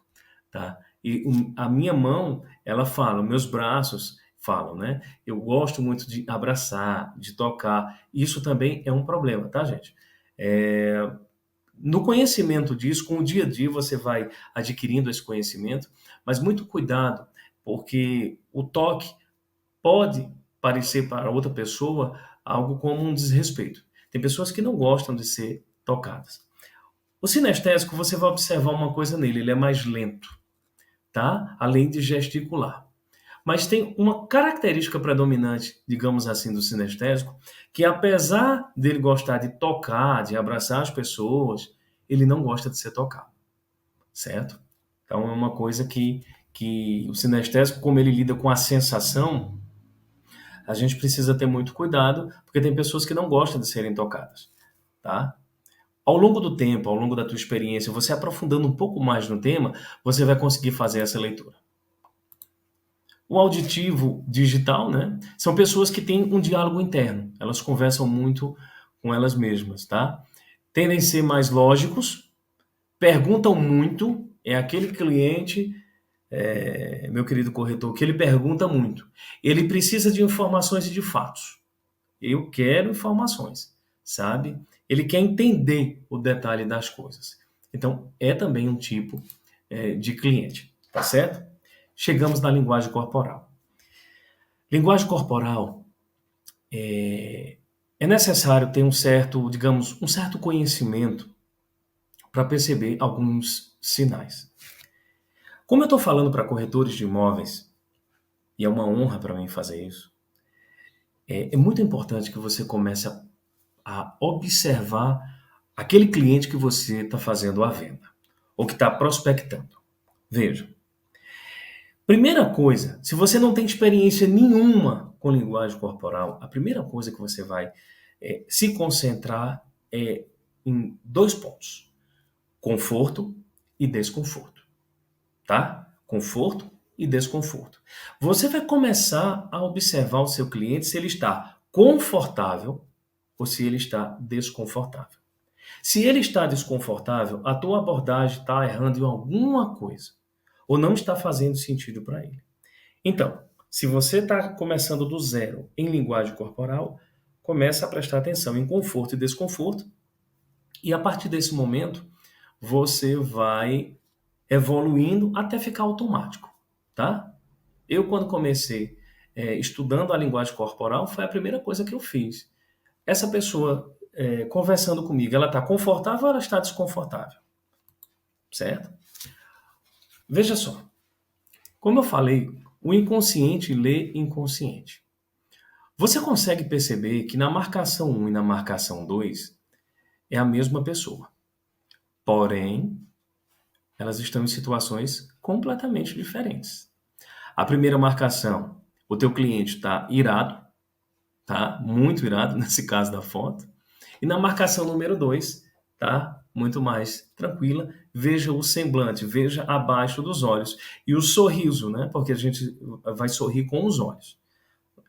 tá? E a minha mão, ela fala, meus braços falam, né? Eu gosto muito de abraçar, de tocar. Isso também é um problema, tá, gente? No conhecimento disso, com o dia a dia você vai adquirindo esse conhecimento, mas muito cuidado, porque o toque pode parecer para outra pessoa algo como um desrespeito. Tem pessoas que não gostam de ser tocadas. O sinestésico, você vai observar uma coisa nele, ele é mais lento, tá? Além de gesticular. Mas tem uma característica predominante, digamos assim, do sinestésico, que apesar dele gostar de tocar, de abraçar as pessoas, ele não gosta de ser tocado, certo? Então é uma coisa que o sinestésico, como ele lida com a sensação, a gente precisa ter muito cuidado, porque tem pessoas que não gostam de serem tocadas, tá? Ao longo do tempo, ao longo da tua experiência, você aprofundando um pouco mais no tema, você vai conseguir fazer essa leitura. O auditivo digital, né? São pessoas que têm um diálogo interno. Elas conversam muito com elas mesmas, tá? Tendem a ser mais lógicos, perguntam muito. É aquele cliente, meu querido corretor, que ele pergunta muito. Ele precisa de informações e de fatos. Eu quero informações, sabe? Ele quer entender o detalhe das coisas. Então, é também um tipo de cliente, tá certo? Chegamos na linguagem corporal. Linguagem corporal é necessário ter um certo, digamos, um certo conhecimento para perceber alguns sinais. Como eu estou falando para corretores de imóveis, e é uma honra para mim fazer isso, é muito importante que você comece a observar aquele cliente que você está fazendo a venda, ou que está prospectando. Veja, primeira coisa, se você não tem experiência nenhuma com linguagem corporal, a primeira coisa que você vai se concentrar é em 2 pontos: conforto e desconforto, tá? Conforto e desconforto. Você vai começar a observar o seu cliente se ele está confortável ou se ele está desconfortável. Se ele está desconfortável, a tua abordagem está errando em alguma coisa, ou não está fazendo sentido para ele. Então, se você está começando do zero em linguagem corporal, começa a prestar atenção em conforto e desconforto, e a partir desse momento, você vai evoluindo até ficar automático, tá? Eu, quando comecei estudando a linguagem corporal, foi a primeira coisa que eu fiz. Essa pessoa conversando comigo, ela está confortável ou ela está desconfortável? Certo? Veja só. Como eu falei, o inconsciente lê inconsciente. Você consegue perceber que na marcação 1 e na marcação 2 é a mesma pessoa. Porém, elas estão em situações completamente diferentes. A primeira marcação, o teu cliente está irado, tá? Muito irado, nesse caso da foto. E na marcação número 2, tá? Muito mais tranquila. Veja o semblante, veja abaixo dos olhos. E o sorriso, né? Porque a gente vai sorrir com os olhos.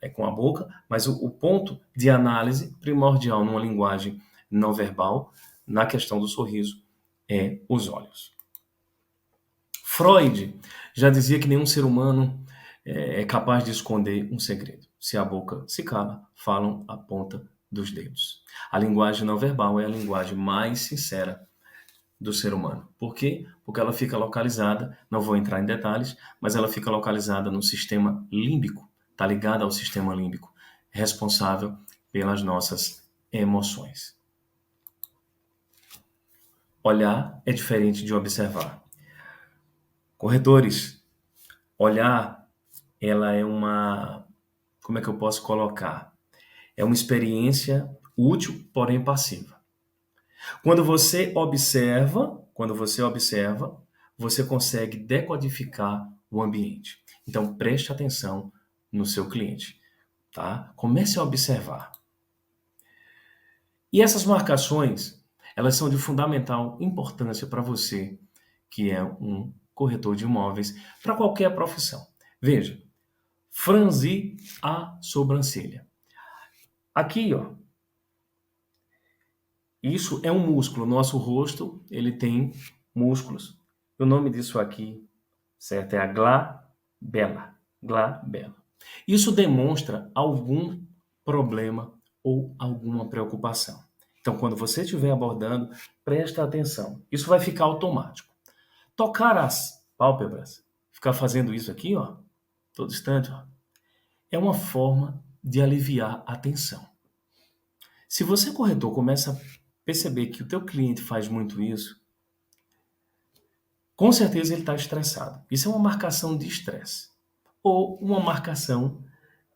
É com a boca, mas o ponto de análise primordial numa linguagem não verbal, na questão do sorriso, é os olhos. Freud já dizia que nenhum ser humano é capaz de esconder um segredo. Se a boca se cala, falam a ponta dos dedos. A linguagem não verbal é a linguagem mais sincera do ser humano. Por quê? Porque ela fica localizada, não vou entrar em detalhes, mas ela fica localizada no sistema límbico, está ligada ao sistema límbico, responsável pelas nossas emoções. Olhar é diferente de observar. Corretores, olhar, ela é como é que eu posso colocar? É uma experiência útil, porém passiva. Quando você observa, você consegue decodificar o ambiente. Então, preste atenção no seu cliente, tá? Comece a observar. E essas marcações, elas são de fundamental importância para você, que é um corretor de imóveis, para qualquer profissão. Veja, franzir a sobrancelha. Aqui, ó, isso é um músculo. Nosso rosto, ele tem músculos. O nome disso aqui, certo? É a glabela. Glabela. Isso demonstra algum problema ou alguma preocupação. Então, quando você estiver abordando, presta atenção. Isso vai ficar automático. Tocar as pálpebras, ficar fazendo isso aqui, ó, todo instante, ó, é uma forma de aliviar a tensão. Se você, corretor, começa a perceber que o teu cliente faz muito isso, com certeza ele está estressado. Isso é uma marcação de estresse. Ou uma marcação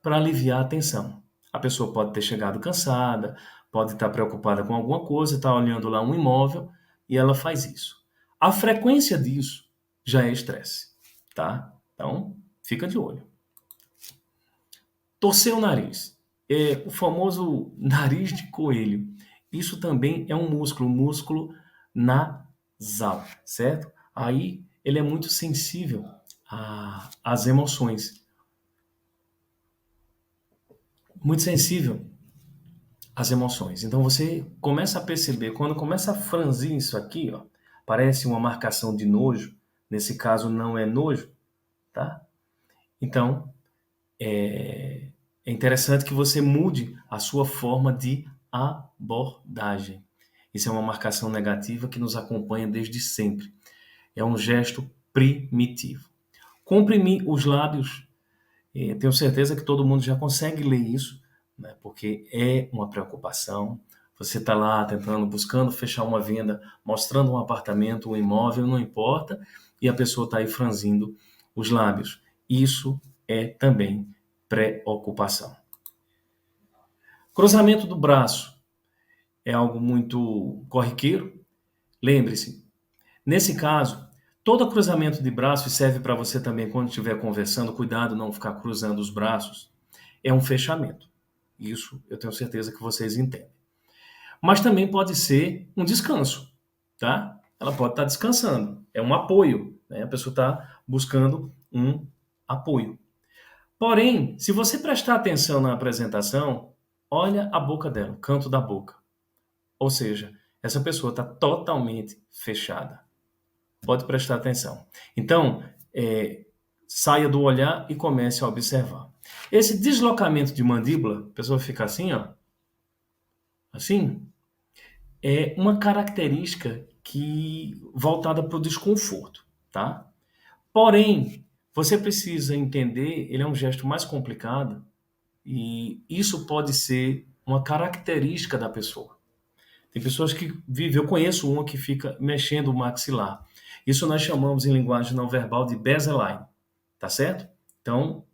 para aliviar a tensão. A pessoa pode ter chegado cansada, pode estar preocupada com alguma coisa, está olhando lá um imóvel e ela faz isso. A frequência disso já é estresse, tá? Então, fica de olho. Torcer o nariz. É o famoso nariz de coelho. Isso também é um músculo nasal, certo? Aí ele é muito sensível às emoções. Muito sensível às emoções. Então você começa a perceber, quando começa a franzir isso aqui, ó, parece uma marcação de nojo. Nesse caso não é nojo, tá? Então, é interessante que você mude a sua forma de abordagem. Isso é uma marcação negativa que nos acompanha desde sempre. É um gesto primitivo. Comprimir os lábios, tenho certeza que todo mundo já consegue ler isso, né? Porque é uma preocupação. Você está lá tentando, buscando fechar uma venda, mostrando um apartamento, um imóvel, não importa, e a pessoa está aí franzindo os lábios. Isso é também preocupação. Cruzamento do braço é algo muito corriqueiro. Lembre-se, nesse caso, todo cruzamento de braço serve para você também quando estiver conversando, cuidado não ficar cruzando os braços, é um fechamento. Isso eu tenho certeza que vocês entendem. Mas também pode ser um descanso, tá? Ela pode estar descansando, é um apoio, né? A pessoa está buscando um apoio. Porém, se você prestar atenção na apresentação, olha a boca dela, o canto da boca. Ou seja, essa pessoa está totalmente fechada. Pode prestar atenção. Então, saia do olhar e comece a observar. Esse deslocamento de mandíbula, a pessoa fica assim, ó, assim, é uma característica que voltada para o desconforto, tá? Porém, você precisa entender, ele é um gesto mais complicado e isso pode ser uma característica da pessoa. Tem pessoas que vivem, eu conheço uma que fica mexendo o maxilar. Isso nós chamamos em linguagem não verbal de baseline, tá certo? Então,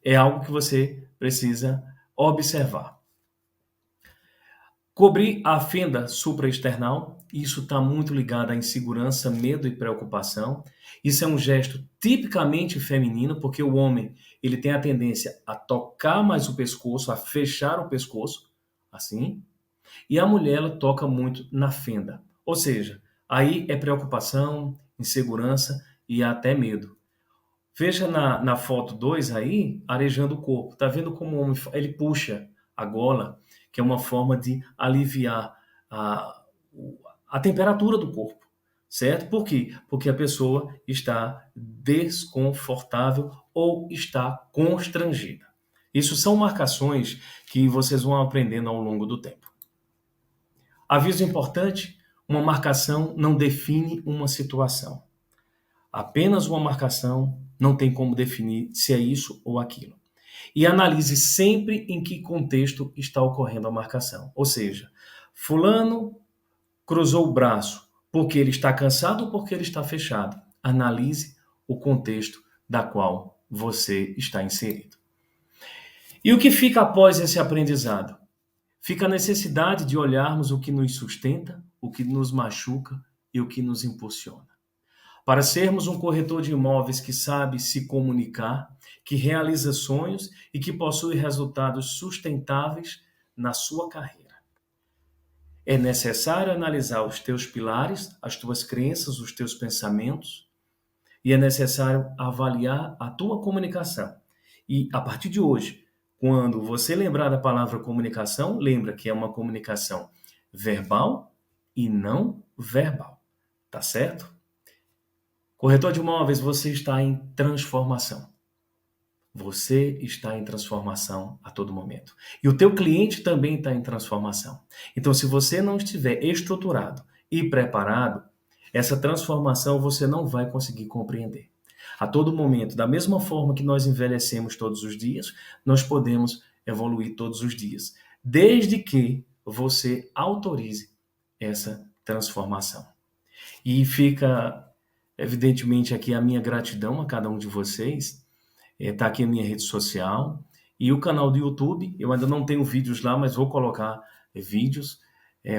é algo que você precisa observar. Cobrir a fenda supraesternal, isso está muito ligado à insegurança, medo e preocupação. Isso é um gesto tipicamente feminino, porque o homem ele tem a tendência a tocar mais o pescoço, a fechar o pescoço, assim, e a mulher ela toca muito na fenda. Ou seja, aí é preocupação, insegurança e até medo. Veja na foto 2 aí, arejando o corpo. Tá vendo como o homem ele puxa a gola, que é uma forma de aliviar a, a temperatura do corpo, certo? Por quê? Porque a pessoa está desconfortável ou está constrangida. Isso são marcações que vocês vão aprendendo ao longo do tempo. Aviso importante: uma marcação não define uma situação. Apenas uma marcação não tem como definir se é isso ou aquilo. E analise sempre em que contexto está ocorrendo a marcação. Ou seja, fulano cruzou o braço porque ele está cansado ou porque ele está fechado. Analise o contexto da qual você está inserido. E o que fica após esse aprendizado? Fica a necessidade de olharmos o que nos sustenta, o que nos machuca e o que nos impulsiona. Para sermos um corretor de imóveis que sabe se comunicar, que realiza sonhos e que possui resultados sustentáveis na sua carreira. É necessário analisar os teus pilares, as tuas crenças, os teus pensamentos, e é necessário avaliar a tua comunicação. E a partir de hoje, quando você lembrar da palavra comunicação, lembra que é uma comunicação verbal e não verbal. Tá certo? Corretor de imóveis, você está em transformação. Você está em transformação a todo momento. E o teu cliente também está em transformação. Então, se você não estiver estruturado e preparado, essa transformação você não vai conseguir compreender. A todo momento, da mesma forma que nós envelhecemos todos os dias, nós podemos evoluir todos os dias, desde que você autorize essa transformação. E fica evidentemente aqui a minha gratidão a cada um de vocês. Está aqui a minha rede social e o canal do YouTube. Eu ainda não tenho vídeos lá, mas vou colocar vídeos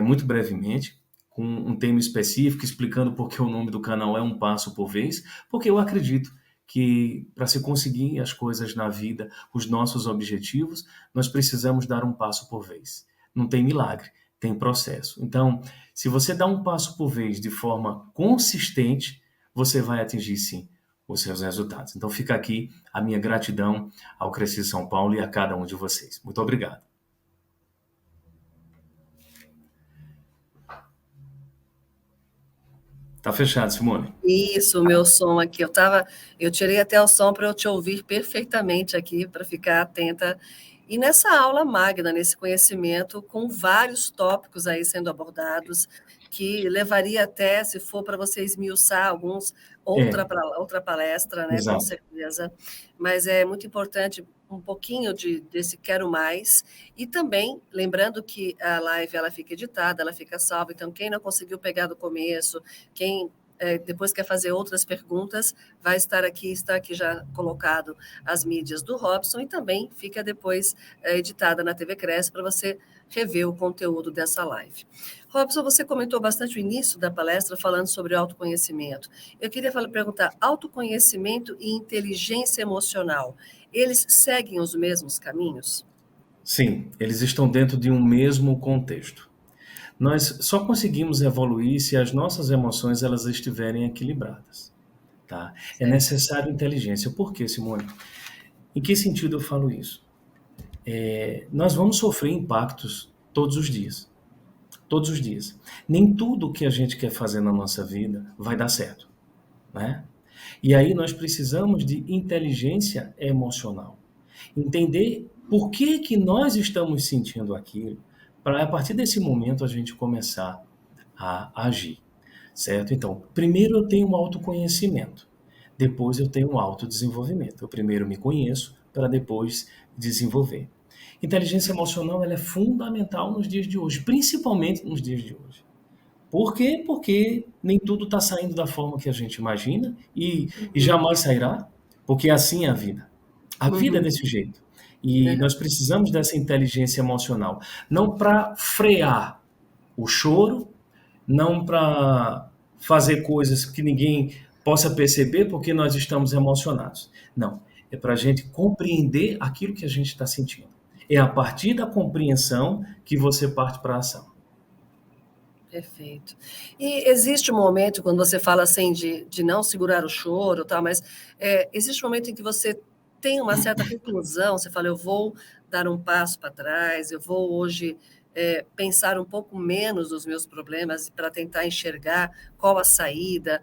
muito brevemente, com um tema específico, explicando por que o nome do canal é Um Passo por Vez, porque eu acredito que para se conseguir as coisas na vida, os nossos objetivos, nós precisamos dar um passo por vez. Não tem milagre, tem processo. Então, se você dá um passo por vez de forma consistente, você vai atingir, sim, os seus resultados. Então, fica aqui a minha gratidão ao Cresci São Paulo e a cada um de vocês. Muito obrigado. Tá fechado, Simone? Isso, o meu som aqui. Eu tirei até o som para eu te ouvir perfeitamente aqui, para ficar atenta. E nessa aula magna, nesse conhecimento, com vários tópicos aí sendo abordados, que levaria até, se for para você esmiuçar alguns, outra palestra, né, com Exato. certeza. Mas é muito importante um pouquinho desse quero mais, e também lembrando que a live ela fica editada, ela fica salva, então quem não conseguiu pegar do começo, quem depois quer fazer outras perguntas, vai estar aqui, está aqui já colocado as mídias do Robson, e também fica depois editada na TV Cresce para você rever o conteúdo dessa live. Robson, você comentou bastante o início da palestra falando sobre autoconhecimento. Eu queria perguntar, autoconhecimento e inteligência emocional, eles seguem os mesmos caminhos? Sim, eles estão dentro de um mesmo contexto. Nós só conseguimos evoluir se as nossas emoções elas estiverem equilibradas. Tá? É necessário inteligência. Por quê, Simone? Em que sentido eu falo isso? Nós vamos sofrer impactos todos os dias. Todos os dias. Nem tudo que a gente quer fazer na nossa vida vai dar certo, né? E aí nós precisamos de inteligência emocional. Entender por que nós estamos sentindo aquilo, para a partir desse momento a gente começar a agir, certo? Então, primeiro eu tenho um autoconhecimento, depois eu tenho um autodesenvolvimento. Eu primeiro me conheço para depois desenvolver. Inteligência emocional ela é fundamental nos dias de hoje, principalmente nos dias de hoje. Por quê? Porque nem tudo está saindo da forma que a gente imagina e Uhum, jamais sairá, porque assim é a vida. A vida é uhum, desse jeito. E é, nós precisamos dessa inteligência emocional, não para frear o choro, não para fazer coisas que ninguém possa perceber porque nós estamos emocionados. Não, é para a gente compreender aquilo que a gente está sentindo. É a partir da compreensão que você parte para a ação. perfeito. E existe um momento, quando você fala assim de não segurar o choro, tá, mas existe um momento em que você tem uma certa reclusão, você fala, eu vou dar um passo para trás, eu vou hoje pensar um pouco menos nos meus problemas para tentar enxergar qual a saída.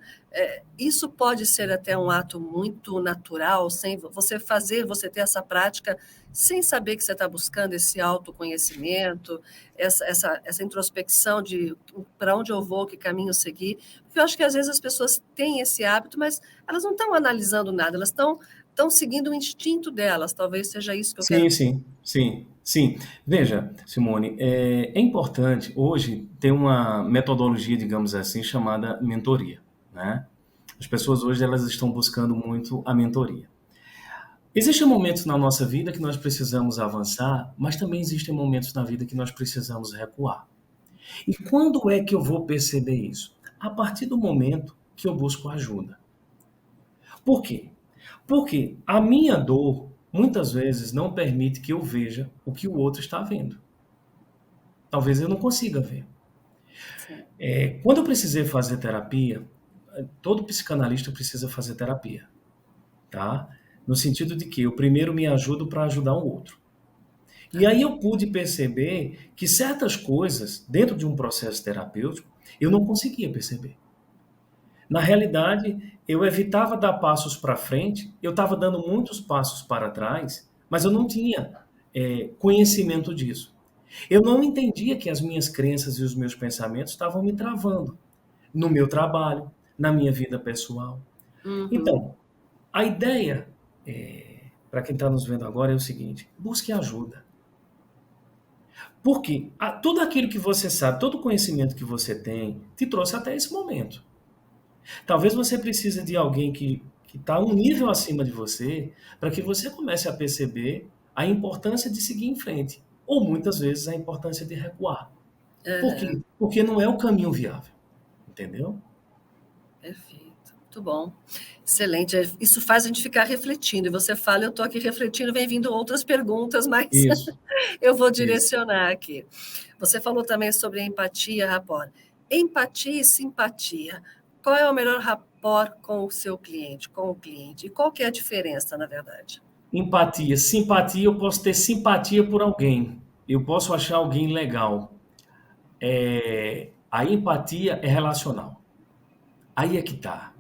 Isso pode ser até um ato muito natural, sem você fazer, você ter essa prática sem saber que você está buscando esse autoconhecimento, essa introspecção de para onde eu vou, que caminho seguir. Porque eu acho que às vezes as pessoas têm esse hábito, mas elas não estão analisando nada, elas estão seguindo o instinto delas. Talvez seja isso que eu quero Sim, dizer. sim, sim, sim. Veja, Simone, é importante, hoje, ter uma metodologia, digamos assim, chamada mentoria, né? As pessoas hoje, elas estão buscando muito a mentoria. Existem momentos na nossa vida que nós precisamos avançar, mas também existem momentos na vida que nós precisamos recuar. E quando é que eu vou perceber isso? A partir do momento que eu busco ajuda. Por quê? Porque a minha dor, muitas vezes, não permite que eu veja o que o outro está vendo. Talvez eu não consiga ver. Sim. Quando eu precisei fazer terapia, todo psicanalista precisa fazer terapia, tá? No sentido de que eu primeiro me ajudo para ajudar o outro. E Tá. aí eu pude perceber que certas coisas, dentro de um processo terapêutico, eu não conseguia perceber. Na realidade, eu evitava dar passos para frente, eu estava dando muitos passos para trás, mas eu não tinha conhecimento disso. Eu não entendia que as minhas crenças e os meus pensamentos estavam me travando no meu trabalho, na minha vida pessoal. Uhum. Então, a ideia, para quem está nos vendo agora, é o seguinte: busque ajuda. Porque tudo aquilo que você sabe, todo o conhecimento que você tem, te trouxe até esse momento. Talvez você precise de alguém que está um nível acima de você, para que você comece a perceber a importância de seguir em frente, ou muitas vezes a importância de recuar. Por Aham. quê? Porque não é o caminho viável, entendeu? Perfeito. Muito bom. Excelente. Isso faz a gente ficar refletindo. E você fala, eu estou aqui refletindo, vem vindo outras perguntas, mas Isso, eu vou isso. direcionar aqui. Você falou também sobre empatia, rapport. Empatia e simpatia. Qual é o melhor rapport com o seu cliente, com o cliente? E qual que é a diferença, na verdade? Empatia, simpatia, eu posso ter simpatia por alguém, eu posso achar alguém legal. A empatia é relacional. Aí é que tá.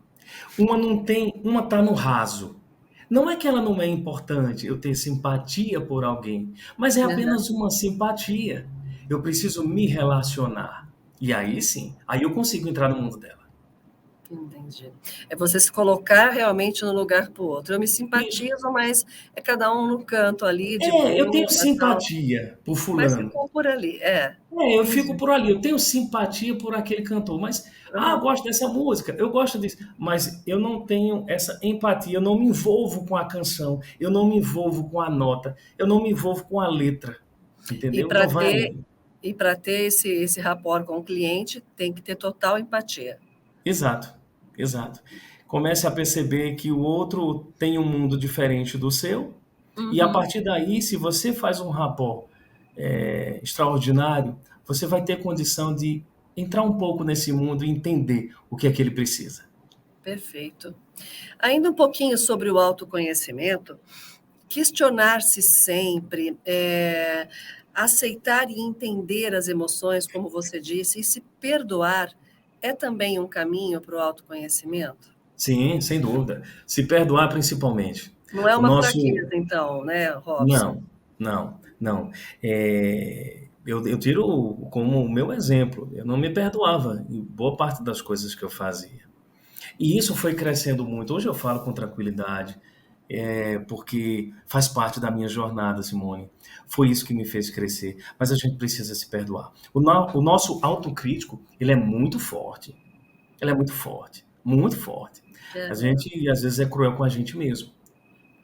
Uma não tem, uma tá no raso. Não é que ela não é importante eu ter simpatia por alguém, mas é Aham. apenas uma simpatia. Eu preciso me relacionar. E aí sim, aí eu consigo entrar no mundo dela. Entendi. É você se colocar realmente no lugar do outro. Eu me Isso. simpatizo, mas é cada um no canto ali, de Eu tenho boa, tal, simpatia por mas fulano. ficou por ali. Eu fico Entendi. por ali, eu tenho simpatia por aquele cantor, mas, eu Aham. gosto dessa música, eu gosto disso, mas eu não tenho essa empatia, eu não me envolvo com a canção, eu não me envolvo com a nota, eu não me envolvo com a letra, E entendeu? para Então vai ter além. e para ter esse rapport com o cliente, tem que ter total empatia. Exato, exato. Comece a perceber que o outro tem um mundo diferente do seu, e a Uhum. partir daí, se você faz um rapport extraordinário, você vai ter condição de entrar um pouco nesse mundo e entender o que é que ele precisa. Perfeito. Ainda um pouquinho sobre o autoconhecimento, questionar-se sempre, aceitar e entender as emoções, como você disse, e se perdoar é também um caminho para o autoconhecimento? Sim, sem dúvida. Se perdoar principalmente. Não é O uma nosso fraqueza, então, né, Robson? não, não, não. Eu tiro como o meu exemplo. Eu não me perdoava em boa parte das coisas que eu fazia. E isso foi crescendo muito. Hoje eu falo com tranquilidade, porque faz parte da minha jornada, Simone. Foi isso que me fez crescer. Mas a gente precisa se perdoar. O nosso autocrítico, ele é muito forte. Ele é muito forte, muito forte. A Aham. gente, às vezes, é cruel com a gente mesmo.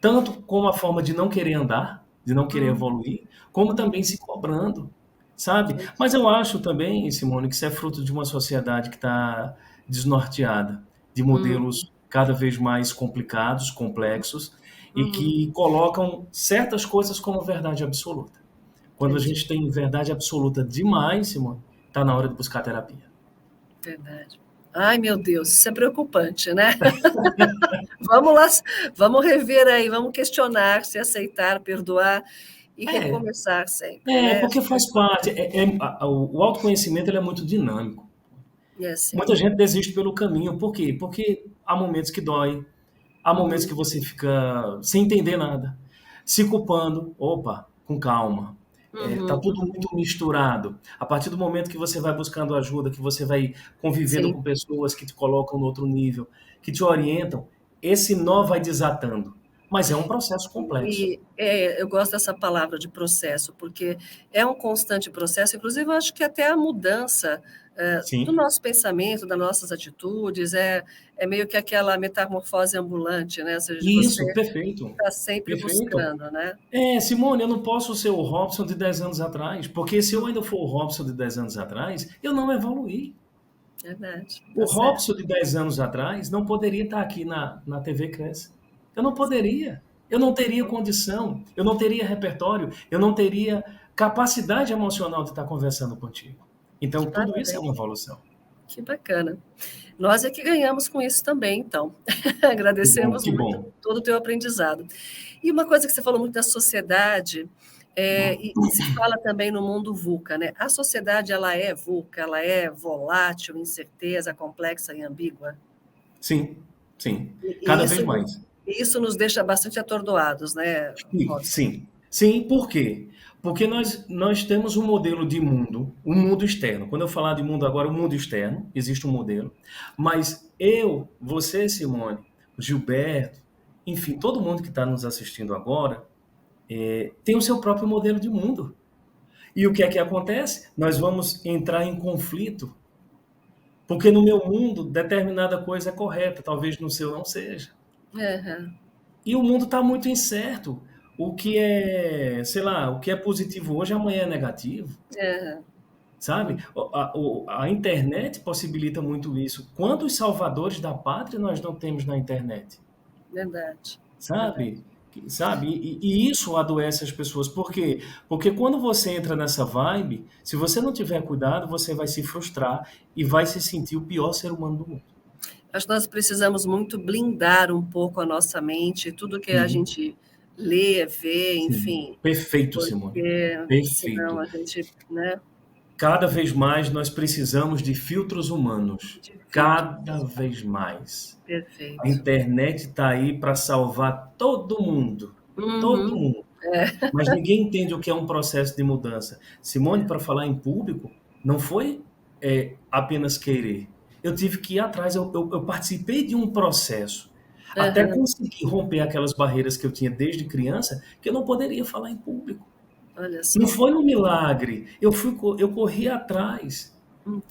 Tanto como a forma de não querer andar, de não querer Uhum. evoluir, como Uhum. também se cobrando, sabe? É. Mas eu acho também, Simone, que isso é fruto de uma sociedade que está desnorteada, de Uhum. modelos cada vez mais complicados, complexos, e Uhum. que colocam certas coisas como verdade absoluta. Quando a Entendi. gente tem verdade absoluta demais, Simone, está na hora de buscar terapia. Verdade. Ai, meu Deus, isso é preocupante, né? Vamos lá, vamos rever aí, vamos questionar, se aceitar, perdoar e É, recomeçar sempre, né? porque Acho que é faz parte. importante. O autoconhecimento ele é muito dinâmico. É assim. Muita gente desiste pelo caminho. Por quê? Porque há momentos que dói, há momentos que Uhum. você fica sem entender nada, se culpando. Opa, com calma. Tá Uhum. tudo muito misturado. A partir do momento que você vai buscando ajuda, que você vai convivendo Sim. com pessoas que te colocam no outro nível, que te orientam, esse nó vai desatando. Mas é um processo complexo. Eu gosto dessa palavra de processo, porque é um constante processo, inclusive eu acho que até a mudança do Sim. nosso pensamento, das nossas atitudes, é meio que aquela metamorfose ambulante, né? Ou seja, de você Isso, perfeito. estar sempre Perfeito. buscando, né? Simone, eu não posso ser o Robson de 10 anos atrás, porque se eu ainda for o Robson de 10 anos atrás, eu não evoluí. Verdade, O tá certo. Robson de 10 anos atrás não poderia estar aqui na TV Cresce. Eu não poderia. Eu não teria condição, eu não teria repertório, eu não teria capacidade emocional de estar conversando contigo. Então, tudo isso é Parabéns, uma evolução. que bacana. Nós é que ganhamos com isso também, então. Que bom, Agradecemos que muito bom. todo o teu aprendizado. E uma coisa que você falou muito da sociedade, e se fala também no mundo VUCA, né? A sociedade, ela é VUCA, ela é volátil, incerteza, complexa e ambígua. Sim, sim. E Cada isso, vez mais. isso nos deixa bastante atordoados, né, Sim, Robson? sim. Sim, por quê? Porque nós temos um modelo de mundo, um mundo externo. Quando eu falar de mundo agora, o mundo externo, existe um modelo. Mas eu, você, Simone, o Gilberto, enfim, todo mundo que está nos assistindo agora, tem o seu próprio modelo de mundo. E o que é que acontece? Nós vamos entrar em conflito, porque no meu mundo determinada coisa é correta, talvez no seu não seja. Aham, E o mundo está muito incerto. O que é, sei lá, o que é positivo hoje, amanhã é negativo, aham, sabe? A internet possibilita muito isso. Quantos salvadores da pátria nós não temos na internet, verdade, verdade. sabe? Sabe? E isso adoece as pessoas. Por quê? Porque quando você entra nessa vibe, se você não tiver cuidado, você vai se frustrar e vai se sentir o pior ser humano do mundo. Acho que nós precisamos muito blindar um pouco a nossa mente, tudo que a Sim, gente lê, vê, sim. enfim, Perfeito, Simone. porque senão Perfeito. a gente, né, Cada vez mais nós precisamos de filtros humanos. de filtro. Cada vez mais. A Perfeito. internet está aí para salvar todo mundo. Todo Uhum. mundo. Mas ninguém entende o que é um processo de mudança. Simone, para falar em público, não foi apenas querer. Eu tive que ir atrás, eu participei de um processo até Aham. conseguir romper aquelas barreiras que eu tinha desde criança, que eu não poderia falar em público. Olha Não só. foi no milagre. Eu corri atrás.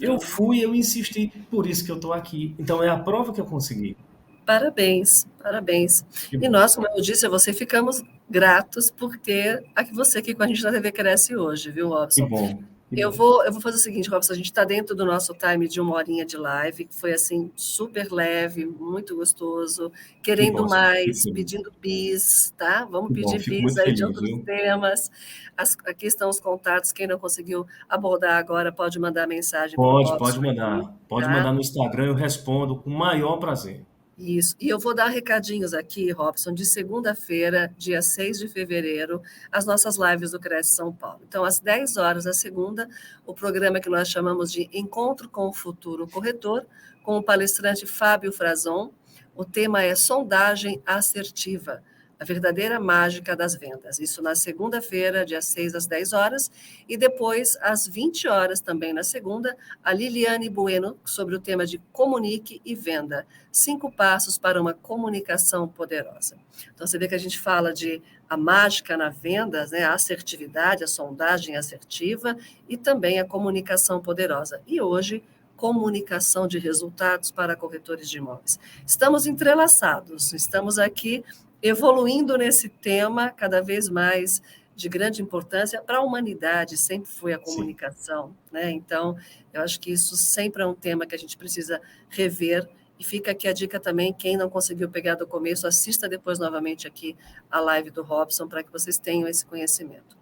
Eu Então, fui, eu insisti. Por isso que eu estou aqui. Então é a prova que eu consegui. parabéns, parabéns. Que E bom. nós, como eu disse a você, ficamos gratos por ter você aqui com a gente na TV Cresce hoje, viu, Que Robson? bom. Que Eu bom. vou, eu vou fazer o seguinte, Robson, a gente está dentro do nosso time de 1 horinha de live, que foi assim, super leve, muito gostoso, Que querendo bom, Simone. Fico mais, feliz. pedindo bis, tá? Vamos Que bom. pedir Fico bis muito aí de feliz, outros viu? temas. Aqui estão os contatos, quem não conseguiu abordar agora pode mandar mensagem para o Pode Robson aqui, mandar. Pode tá? mandar no Instagram, eu respondo com o maior prazer. Isso. E eu vou dar recadinhos aqui, Robson, de segunda-feira, dia 6 de fevereiro, as nossas lives do Cresce São Paulo. Então, às 10 horas da segunda, o programa que nós chamamos de Encontro com o Futuro Corretor, com o palestrante Fábio Frazon. O tema é sondagem assertiva. a verdadeira mágica das vendas. Isso na segunda-feira, dia 6 às 10 horas, e depois às 20 horas também na segunda, a Liliane Bueno sobre o tema de comunique e venda. 5 passos para uma comunicação poderosa. Então você vê que a gente fala de a mágica na vendas, né, a assertividade, a sondagem assertiva e também a comunicação poderosa. E hoje, comunicação de resultados para corretores de imóveis. Estamos entrelaçados, estamos aqui evoluindo nesse tema cada vez mais de grande importância para a humanidade, sempre foi a comunicação, né? Então, eu acho que isso sempre é um tema que a gente precisa rever. E fica aqui a dica também, quem não conseguiu pegar do começo, assista depois novamente aqui a live do Robson, para que vocês tenham esse conhecimento.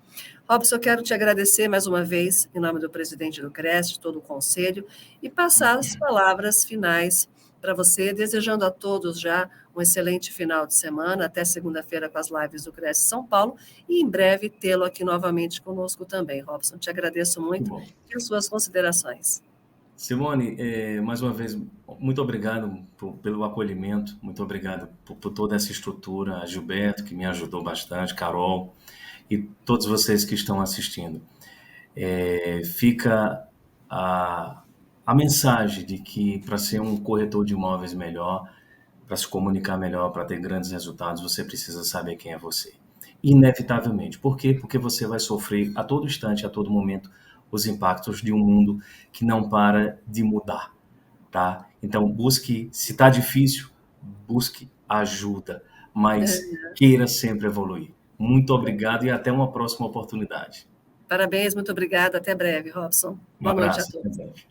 Robson, eu quero te agradecer mais uma vez, em nome do presidente do CRES, de todo o conselho, e passar as palavras finais para você, desejando a todos já um excelente final de semana, até segunda-feira com as lives do CRES São Paulo, e em breve tê-lo aqui novamente conosco também, Robson. Te agradeço muito e as suas considerações. Simone, mais uma vez, muito obrigado pelo acolhimento, muito obrigado por toda essa estrutura, a Gilberto, que me ajudou bastante, Carol, e todos vocês que estão assistindo. Fica a mensagem de que para ser um corretor de imóveis melhor, para se comunicar melhor, para ter grandes resultados, você precisa saber quem é você. Inevitavelmente. Por quê? Porque você vai sofrer a todo instante, a todo momento, os impactos de um mundo que não para de mudar, tá? Então, busque, se está difícil, busque ajuda, mas queira sempre evoluir. Muito obrigado e até uma próxima oportunidade. Parabéns, muito obrigada. Até breve, Robson. Boa noite a todos.